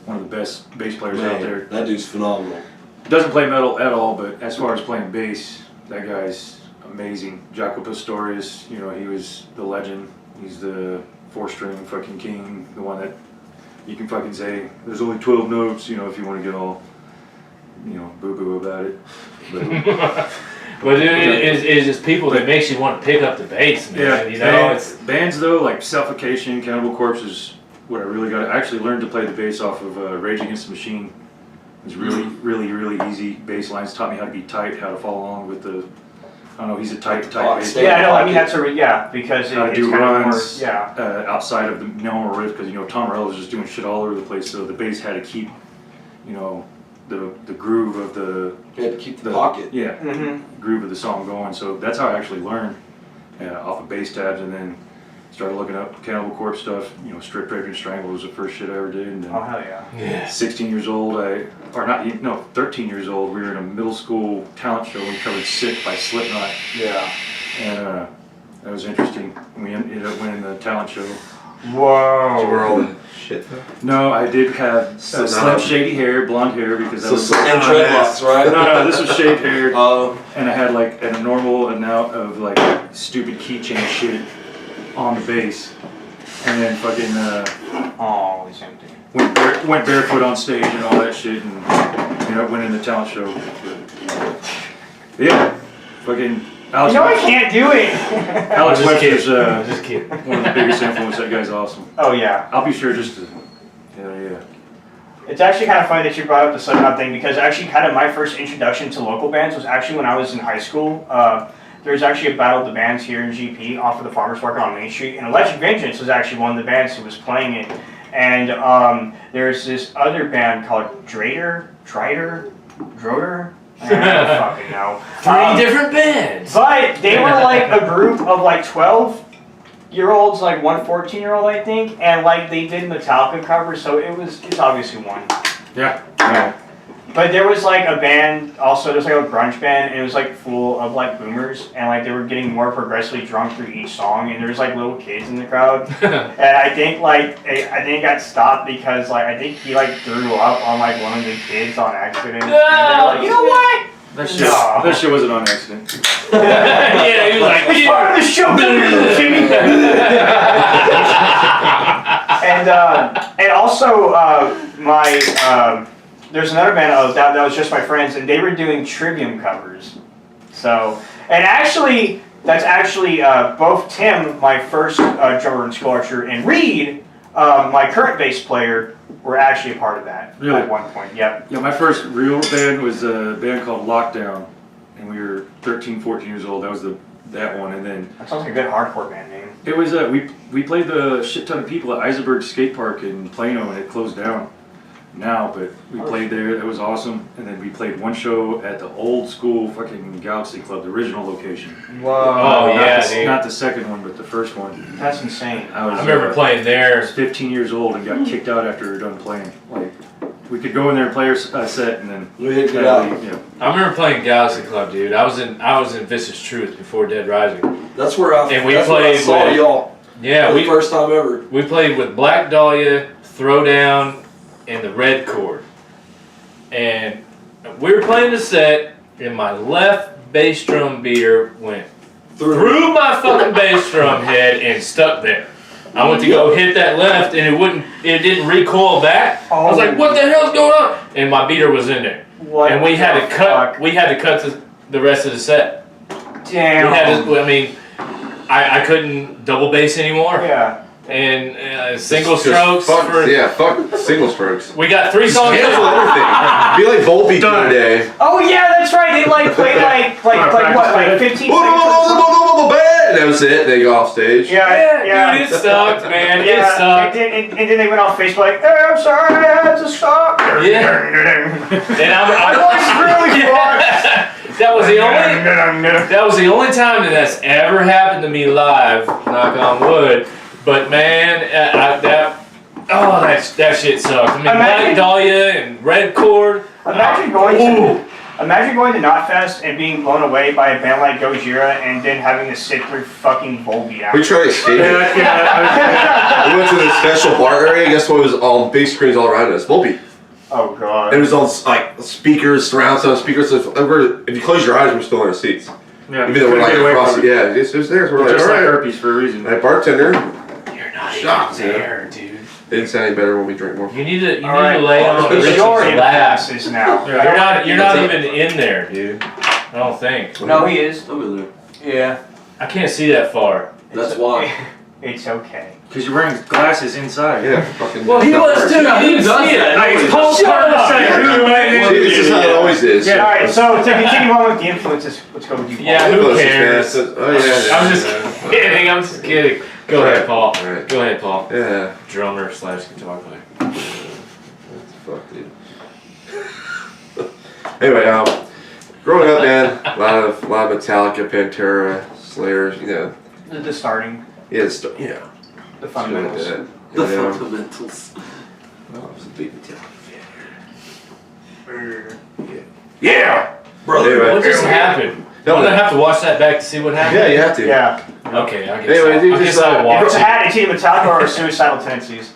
one of the best bass players out there. That dude's phenomenal. Doesn't play metal at all, but as far as playing bass, that guy's amazing. Jaco Pastorius, he was the legend. He's the 4-string fucking king, the one that you can fucking say, there's only 12 notes, if you want to get all, boo-boo about it. But, But it's just people that makes you want to pick up the bass, man. It's bands though, like Suffocation, Cannibal Corpse is what I really got. I actually learned to play the bass off of Rage Against the Machine. It was really, really, really easy bass lines. Taught me how to be tight, how to follow along with the. I don't know. He's a tight bass. Yeah, no, I mean that's because how to it's do kind runs, of more, outside of the normal riff, because Tom Morello was just doing shit all over the place. So the bass had to keep, the groove of the. You had to keep the pocket. Yeah, groove of the song going. So that's how I actually learned off of bass tabs, and then started looking up Cannibal Corpse stuff. Strip Breaker and Strangle was the first shit I ever did. And then oh hell yeah. 16 years old, 13 years old. We were in a middle school talent show. We covered "Sick" by Slipknot. Yeah. And that was interesting. We ended up winning the talent show. Whoa. So we're all shit though? No, I did have So slim now- shady hair, blonde hair, because that So was slim dreadlocks, right? No, this was shaved hair, Oh. and I had like an abnormal amount of like stupid keychain shit on the bass, and then fucking Oh, it's empty. went barefoot on stage and all that shit, and went in the talent show. Yeah, fucking Alex. You know I can't do it. Alex I'm just Webster's kidding. Just kidding. one of the biggest influences. That guy's awesome. Oh yeah. I'll be sure just to. Yeah. It's actually kind of funny that you brought up the Slipknot thing because actually kind of my first introduction to local bands was actually when I was in high school. There's actually a battle of the bands here in GP off of the Farmers Market on Main Street, and Electric Vengeance was actually one of the bands who was playing it. And there's this other band called Droder? I don't fucking know. Three different bands. But they were like a group of like 12-year-olds, like one 14-year-old, I think, and like they did Metallica covers, so it's obviously one. Yeah. But there was like a band, also there's like a grunge band, and it was like full of like boomers, and like they were getting more progressively drunk through each song, and there was like little kids in the crowd, and I think it got stopped because like I think he like threw up on like one of the kids on accident. And they were like, you know what? That No. shit wasn't on accident. Yeah, he was like, It's part of the show, Jimmy. And also there's another band that was just my friends, and they were doing Trivium covers. So, and actually, that's actually both Tim, my first drummer in School Archer, and Reed, my current bass player, were actually a part of that Really? at one point. Yep. Yeah, my first real band was a band called Lockdown, and we were 13, 14 years old. That was that one, and then That sounds like a good hardcore band name. it was we played the shit ton of people at Eisenberg Skate Park in Plano, and it closed down now, but we played there. That was awesome. And then we played one show at the old school fucking Galaxy Club, the original location. Whoa. Oh, yeah, dude. Not the second one, but the first one. That's insane. I I remember playing I there. was 15 years old and got kicked out after we were done playing. Like, we could go in there and play our set, and then We hit it out. Yeah. I remember playing Galaxy Club, dude. I was in Vicious Truth before DeadRising. That's where I saw with- y'all. Yeah, for the first time ever. we played with Black Dahlia, Throwdown, and the Red Chord. And we were playing the set, and my left bass drum beater went through my fucking bass drum head and stuck there. I went to go hit that left, and it didn't recoil back. I was like, "What the hell's going on?" And my beater was in there, What and we had the to cut. fuck? We had to cut the rest of the set. Damn. We had to, I mean, I couldn't double bass anymore, Yeah. and single Just strokes. Fuck, For, yeah, fuck single strokes. We got 3 songs. Cancel everything. Be like Volbeat the other day. Oh yeah, that's right. They like played like what, like 15 Whoa, seconds. whoa, whoa, whoa, whoa, whoa, and that was it. They go off stage. Yeah, dude, it sucked, man. It Yeah, sucked. and then they went off Facebook like, "Hey, I'm sorry, I had to stop." Yeah. And that was the only time that's ever happened to me live. Knock on wood. But man, that shit sucked. I mean, Black Dahlia and Red Chord. Imagine going to Knotfest and being blown away by a band like Gojira and then having to sit through fucking Volbeat out. We tried to skate. We went to this special bar area. Guess what was all big screens all around us? Volbeat. Oh god. It was all like speakers, surround sound speakers. So if you close your eyes, we're still in our seats. Yeah. Even though we're like across. Yeah, it was there. So we're like, Just all like right. herpes for a reason. That bartender. You're not Shocked, even there, dude. It didn't sound any better when we drink more. You need to Alright, lay on it's Richie's your lap. influences now. You're not even in there, dude. I don't think. No, he is. I'm in there. Yeah. I can't see that far. That's why. It's okay. Because you're wearing glasses inside. Yeah, fucking. Well, he was too. He didn't see it. Like, Paul Carter said, This is how it always is. Yeah. All right. So to continue on with the influences, let's go with you. Paul. Yeah, who Influences, cares? man. Oh yeah. I'm just kidding. I'm just kidding. Go ahead, Paul. Alright. Go ahead, Paul. Yeah. Drummer / guitar player. Fuck, dude. Anyway, growing up, man, a lot of Metallica, Pantera, Slayers, you know. The starting, Yeah, the shit like fundamentals. that. The You know? fundamentals. I was a big Metallica fan. Yeah. Yeah. Brother. Anyway. What just happened? Don't I have to watch that back to see what happened? Yeah, you have to. Yeah. Okay, I guess. Anyway, dude, I guess just, I'll If watch it's a it. hat, it's either Metallica or suicidal tendencies.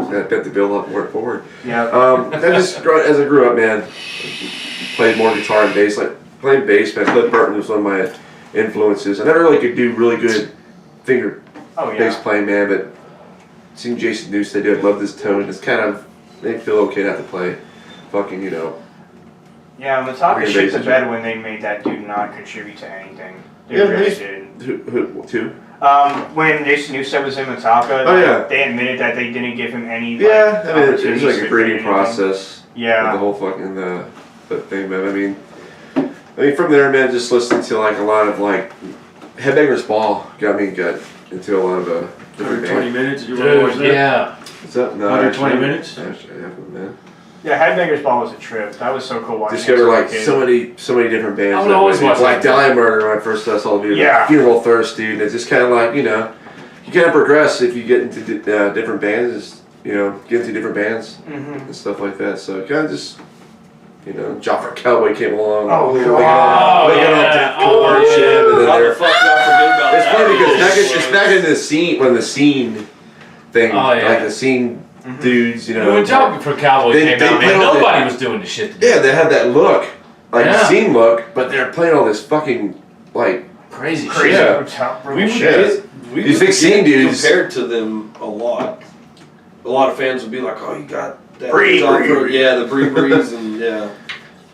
That bit the bill up and work forward. Yeah. As I grew up, man, played more guitar and bass. Like playing bass, man. Cliff Burton was one of my influences. I never really could do really good finger bass playing, man. But seeing Jason Newsted do, I love this tone. It's kind of made me feel okay not to play. Fucking, you know. Yeah, Metallica shit the bed when they made that dude not contribute to anything. They really did. Who? When Jason Newsted was in Metallica, they admitted that they didn't give him any. Yeah, I mean, it was like a breeding process. Yeah. The whole fucking the thing, man. I mean, from there, man, just listening to like a lot of like Headbangers Ball got into a lot of different 120 bands. minutes. You want to watch that? Yeah. What's up? No, 120 minutes. Actually, man. Yeah, Headbangers Ball was a trip. That was so cool watching. Discovered like so many different bands. I would always watch like Dahlia Murder when I first saw the video. Yeah. Funeral Thirst, dude. It's just kind of like, you know, you kind of progress if you get into different bands. You know, get into different bands and stuff like that. So kind of just, you know, Joffrey Cowboy came along. It's funny because it's back in the scene when the scene thing, like the scene. Dudes, you know. When Joffrey Cowboy came out, man, nobody was doing the shit. Yeah, they had that look, like the scene look, but they're playing all this fucking like crazy shit. Yeah. These big scene dudes compared to them a lot. A lot of fans would be like, "Oh, you got that Bree. yeah, the Breeze, and yeah."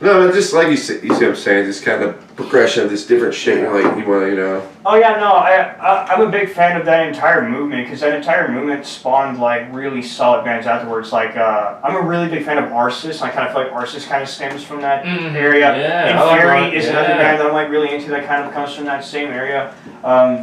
No, just like you see what I'm saying, just kind of progression of this different shit. Like you want to, you know. Oh yeah, no, I'm a big fan of that entire movement because that entire movement spawned like really solid bands afterwards. Like I'm a really big fan of Arsis. I kind of feel like Arsis kind of stems from that area. Yeah, Fury is another band that I'm like really into that kind of comes from that same area.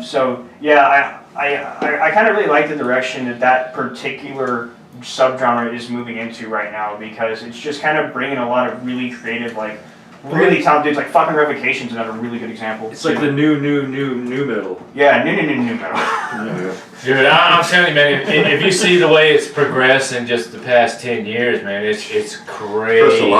So yeah, I kind of really like the direction that particular subgenre is moving into right now because it's just kind of bringing a lot of really creative, like really talented dudes. Like fucking Revocation's another really good example. It's like the new metal. Yeah, new metal. Dude, I'm telling you, man, if you see the way it's progressed in just the past 10 years, man, it's crazy.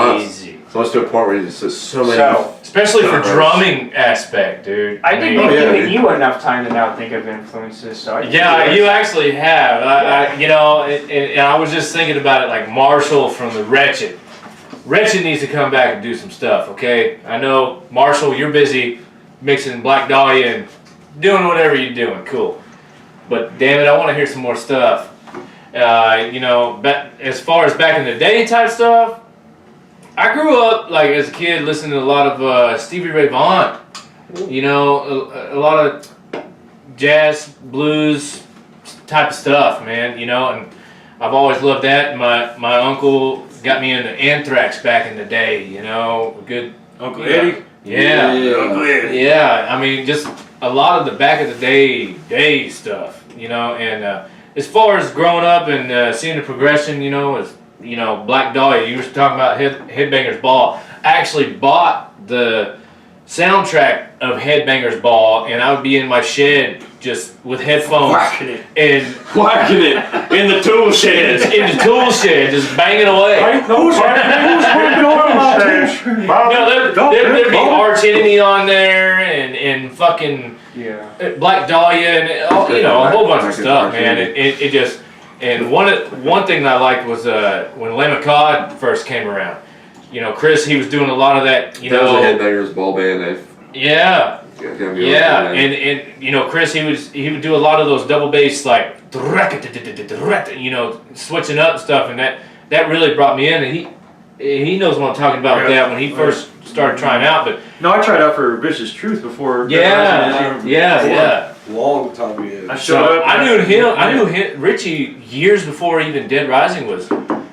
It's almost to a point where there's just so many. Especially for drumming aspect, dude. I think we've given you enough time to now think of influences. So you actually have. You know, and I was just thinking about it, like Marshall from the Wretched. Wretched needs to come back and do some stuff, okay? I know, Marshall, you're busy mixing Black Dahlia and doing whatever you're doing. Cool. But damn it, I want to hear some more stuff. You know, as far as back in the day type stuff, I grew up, like, as a kid listening to a lot of Stevie Ray Vaughan. You know, a lot of jazz, blues type of stuff, man, you know, and I've always loved that. My uncle got me into Anthrax back in the day, you know, good. Uncle Eddie? Yeah. Uncle Eddie. Yeah, I mean, just a lot of the back of the day stuff, you know, and as far as growing up and seeing the progression, you know, as you know, Black Dahlia, you were talking about Headbangers Ball. I actually bought the soundtrack of Headbangers Ball, and I would be in my shed just with headphones whacking it in the tool shed, just banging away. There'd be Arch Enemy on there, and fucking Black Dahlia, and you know, a whole bunch of stuff, man. It just. And one thing that I liked was when Lamb of God first came around. You know, Chris, he was doing a lot of that. You know, was a Headbangers Ball band. Yeah, and you know, Chris, he would do a lot of those double bass, like, you know, switching up stuff, and that really brought me in. And he knows what I'm talking about with that when he first started trying out. But no, I tried out for Vicious Truth before. Long time ago. I showed up. I knew him, Richie, years before even DeadRising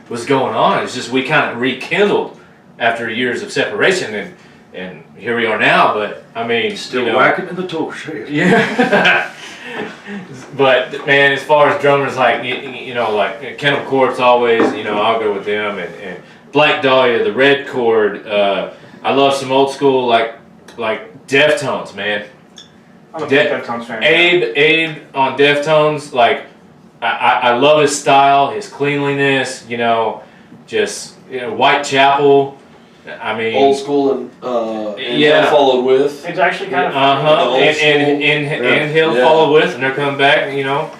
was going on. It's just we kind of rekindled after years of separation, and here we are now. But I mean, still you know, whacking in the toe shit. Yeah. But man, as far as drummers, like you know, like Kennel Corpse, always, you know, I'll go with them, and Black Dahlia, the Red Chord. I love some old school like Deftones, man. I'm a big Deftones fan. Abe on Deftones, like I love his style, his cleanliness, you know, just Whitechapel, I mean, old school and yeah. followed with. It's actually kind of and he'll follow with, and they're coming back, you know,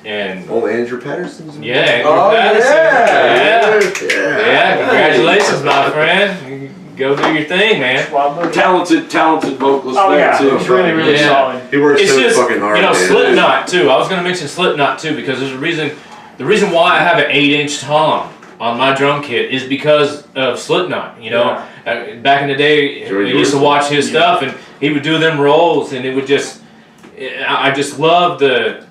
and old Andrew Patterson's. yeah, Andrew Patterson. Yeah. Congratulations, my friend. Go do your thing, man. Talented vocalist there too. He's really solid. He works so fucking hard. You know, man. Slipknot too. I was gonna mention Slipknot too because there's a reason. The reason why I have an 8-inch tom on my drum kit is because of Slipknot. You know, back in the day, I used to watch his stuff, and he would do them rolls, and it would just. I just love the.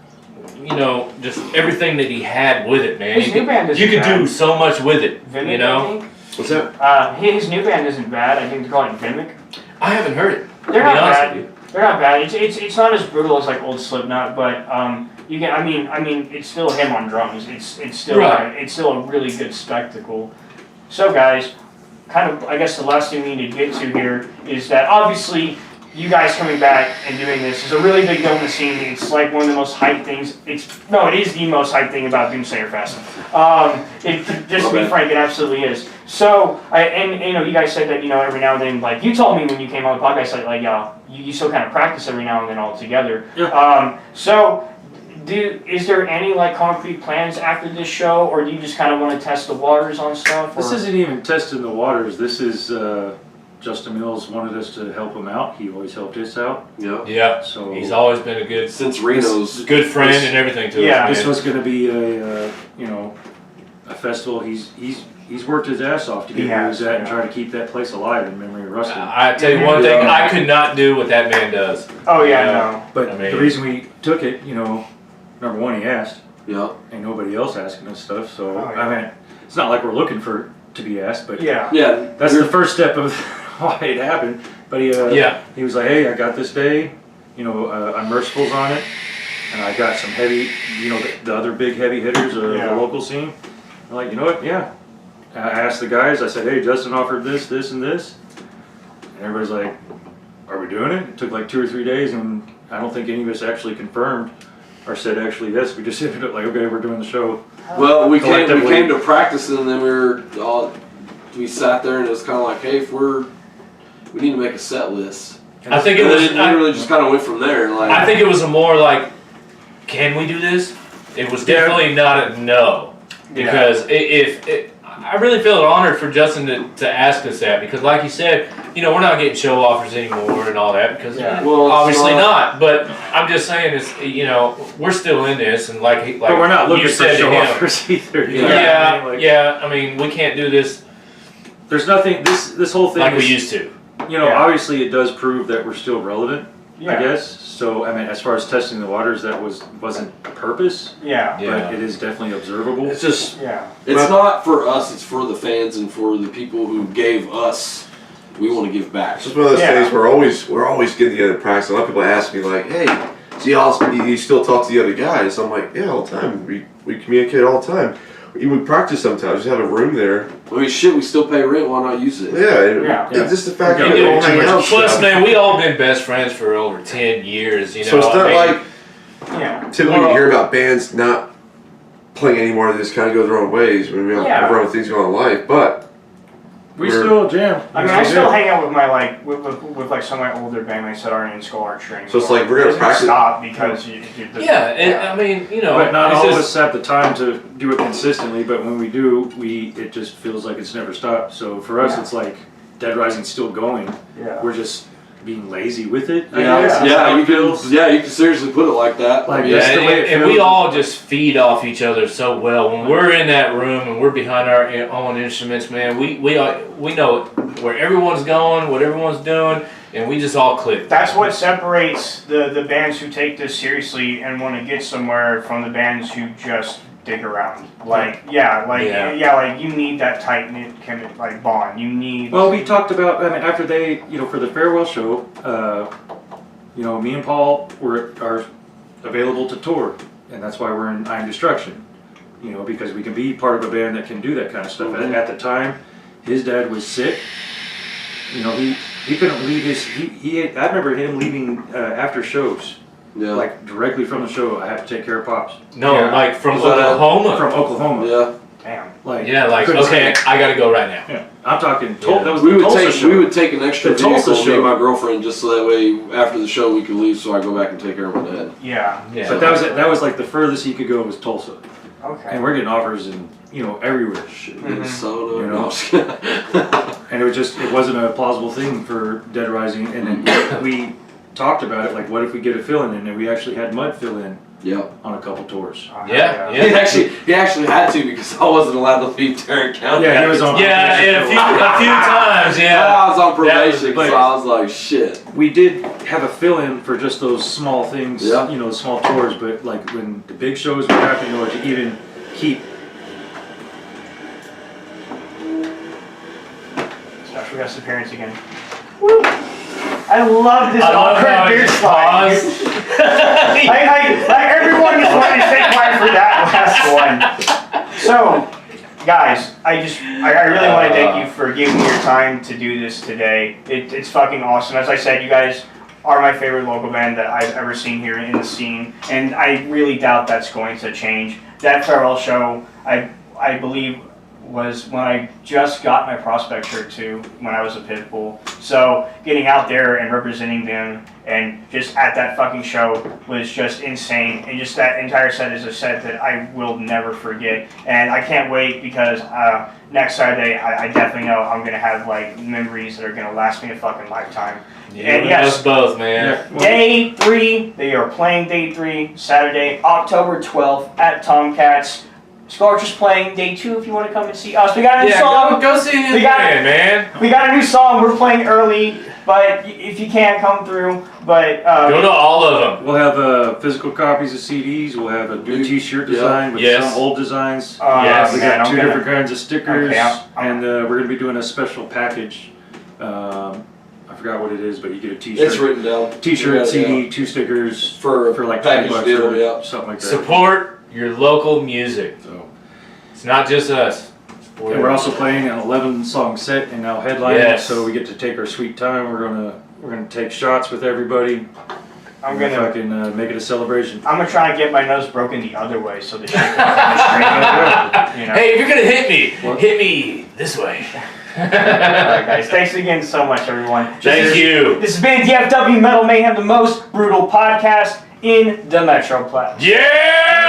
You know, just everything that he had with it, man. His new band isn't you could bad. do so much with it. Vimic, you know. What's that? His new band isn't bad. I think they call it Vimic. I haven't heard it. They're not bad. They're not bad. It's not as brutal as like old Slipknot, but you can. I mean, it's still him on drums. It's still it's still a really good spectacle. So guys, kind of I guess the last thing we need to get to here is that obviously you guys coming back and doing this is a really big deal in the scene. It's like one of the most hyped things. It is the most hyped thing about Doomsayer Festival. Just to be frank, it absolutely is. So, you know, you guys said that, you know, every now and then, like, you told me when you came on the podcast, like yeah, you still kind of practice every now and then all together. Yeah. Is there any, like, concrete plans after this show, or do you just kind of want to test the waters on stuff? This isn't even testing the waters. This is, Justin Mills wanted us to help him out. He always helped us out. Yeah. So he's always been a good since Reno's good friend and everything to us. This was going to be a festival. He's worked his ass off to get where he's at and try to keep that place alive in memory of Rusty. I tell you one thing, I could not do what that man does. Oh yeah, no. But the reason we took it, you know, number one, he asked. Yeah. Ain't nobody else asking us stuff. So I mean, it's not like we're looking for to be asked, but that's the first step of why it happened. But he was like, hey, I got this day, you know, Unmerciful's on it, and I got some heavy, you know, the other big heavy hitters of the local scene. I'm like, you know what, I asked the guys, I said, hey, Justin offered this, this, and this, and everybody's like, are we doing it? It took like 2 or 3 days, and I don't think any of us actually confirmed or said actually yes. We just ended up like, okay, we're doing the show. Well, we came to practice, and then we sat there, and it was kind of like, hey, we need to make a set list. I think it was. I really just kind of went from there. Like, I think it was a more like, can we do this? It was definitely not a no, because I really feel honored for Justin to ask us that, because like you said, you know, we're not getting show offers anymore and all that, because obviously not. But I'm just saying, it's, you know, we're still in this, and like but we're not looking for show him, offers either. I mean, we can't do this. There's nothing. This whole thing like we used to. You know, obviously it does prove that we're still relevant, I guess. So, I mean, as far as testing the waters, that wasn't a purpose. But it is definitely observable. It's just, it's not for us, it's for the fans and for the people who gave us. We want to give back. It's just one of those things we're always getting together to practice. A lot of people ask me like, hey, do you still talk to the other guys? I'm like, yeah, all the time. We communicate all the time. We practice sometimes. Just have a room there. I mean, shit, we still pay rent. Why not use it? And just the fact that we all hang out. Plus, man, we all been best friends for over 10 years. You know, so it's not like typically you hear about bands not playing anymore. They just kind of go their own ways. When we have our own things going on in life, but we still jam. I mean, I still hang out with my with like some of my older bandmates that aren't in school archery anymore. So it's like we're gonna practice. Stop because I mean, you know, but not all of us have the time to do it consistently. But when we do, it just feels like it's never stopped. So for us, it's like DeadRising's still going. We're just being lazy with it. You can seriously put it like that. Like and we all just feed off each other so well. When we're in that room and we're behind our own instruments, man, we know where everyone's going, what everyone's doing, and we just all click. That's what separates the bands who take this seriously and want to get somewhere from the bands who just dig around. Like you need that tight knit kind of like bond. You need. Well, we talked about. I mean, after they, you know, for the farewell show, you know, me and Paul are available to tour, and that's why we're in I'm Destruction. You know, because we can be part of a band that can do that kind of stuff. At the time, his dad was sick. You know, he couldn't leave his. I remember him leaving after shows. Yeah. Like directly from the show, I have to take care of Pops. No, like from Oklahoma. From Oklahoma. Yeah. Damn. Like okay, I gotta go right now. Yeah, I'm talking. Yeah. That was We the would Tulsa take show. we would take an extra The Tulsa vehicle, me and show. my girlfriend, just so that way after the show we could leave, so I go back and take care of my dad. Yeah. Yeah. But that was like the furthest he could go was Tulsa, Okay. and we're getting offers in everywhere. Minnesota, You know? no, I'm just kidding. And it wasn't a plausible thing for DeadRising, and then we talked about it, like what if we get a fill-in, and then we actually had Mud fill in Yep. on a couple tours. Yeah. He actually had to because I wasn't allowed to leave Tarrant County. Yeah, he was on. Yeah, a few times, yeah. I was on probation, but- so I was like, shit. We did have a fill-in for just those small things, Yeah. small tours, but like when the big shows were happening, or to even keep. Special guest appearance again. Woo! I love this I love how awkward it beard just slide. paused. Like everyone just wanted to stay quiet for that last one. So, guys, I really want to thank you for giving me your time to do this today. It's fucking awesome. As I said, you guys are my favorite local band that I've ever seen here in the scene, and I really doubt that's going to change. That farewell show, I believe, was when I just got my Prospect shirt too, when I was a Pitbull. So getting out there and representing them and just at that fucking show was just insane. And just that entire set is a set that I will never forget. And I can't wait because next Saturday I definitely know I'm gonna have like memories that are gonna last me a fucking lifetime. And yes, us both, man. Yeah. Day 3, they are playing Day 3, Saturday, October 12th at Tomcats. Scorcher's playing Day 2 if you want to come and see us. We got a new song. Go see him, man. We got a new song. We're playing early, but if you can't come through, but Go to all of them. We'll have physical copies of CDs. We'll have a new T-shirt design with Yes. some old designs. Yes. We man, got I'm two gonna- different kinds of stickers, Okay, and we're going to be doing a special package. I forgot what it is, but you get a T-shirt. It's written down. T-shirt, Yeah, CD, 2 stickers For like package $20 deal, or yeah. something like that. Support your local music. So, It's not just us. Support and we're also playing an 11-song set and now headlining, Yes. so we get to take our sweet time. We're gonna take shots with everybody. I'm We're gonna fucking make it a celebration. I'm gonna try and get my nose broken the other way so the shit can come straight. You know. Hey, if you're gonna hit me, What? hit me this way. All right, guys. Thanks again so much, everyone. Thank you. This has been DFW Metal Mayhem, the most brutal podcast in the Metroplex. Yeah!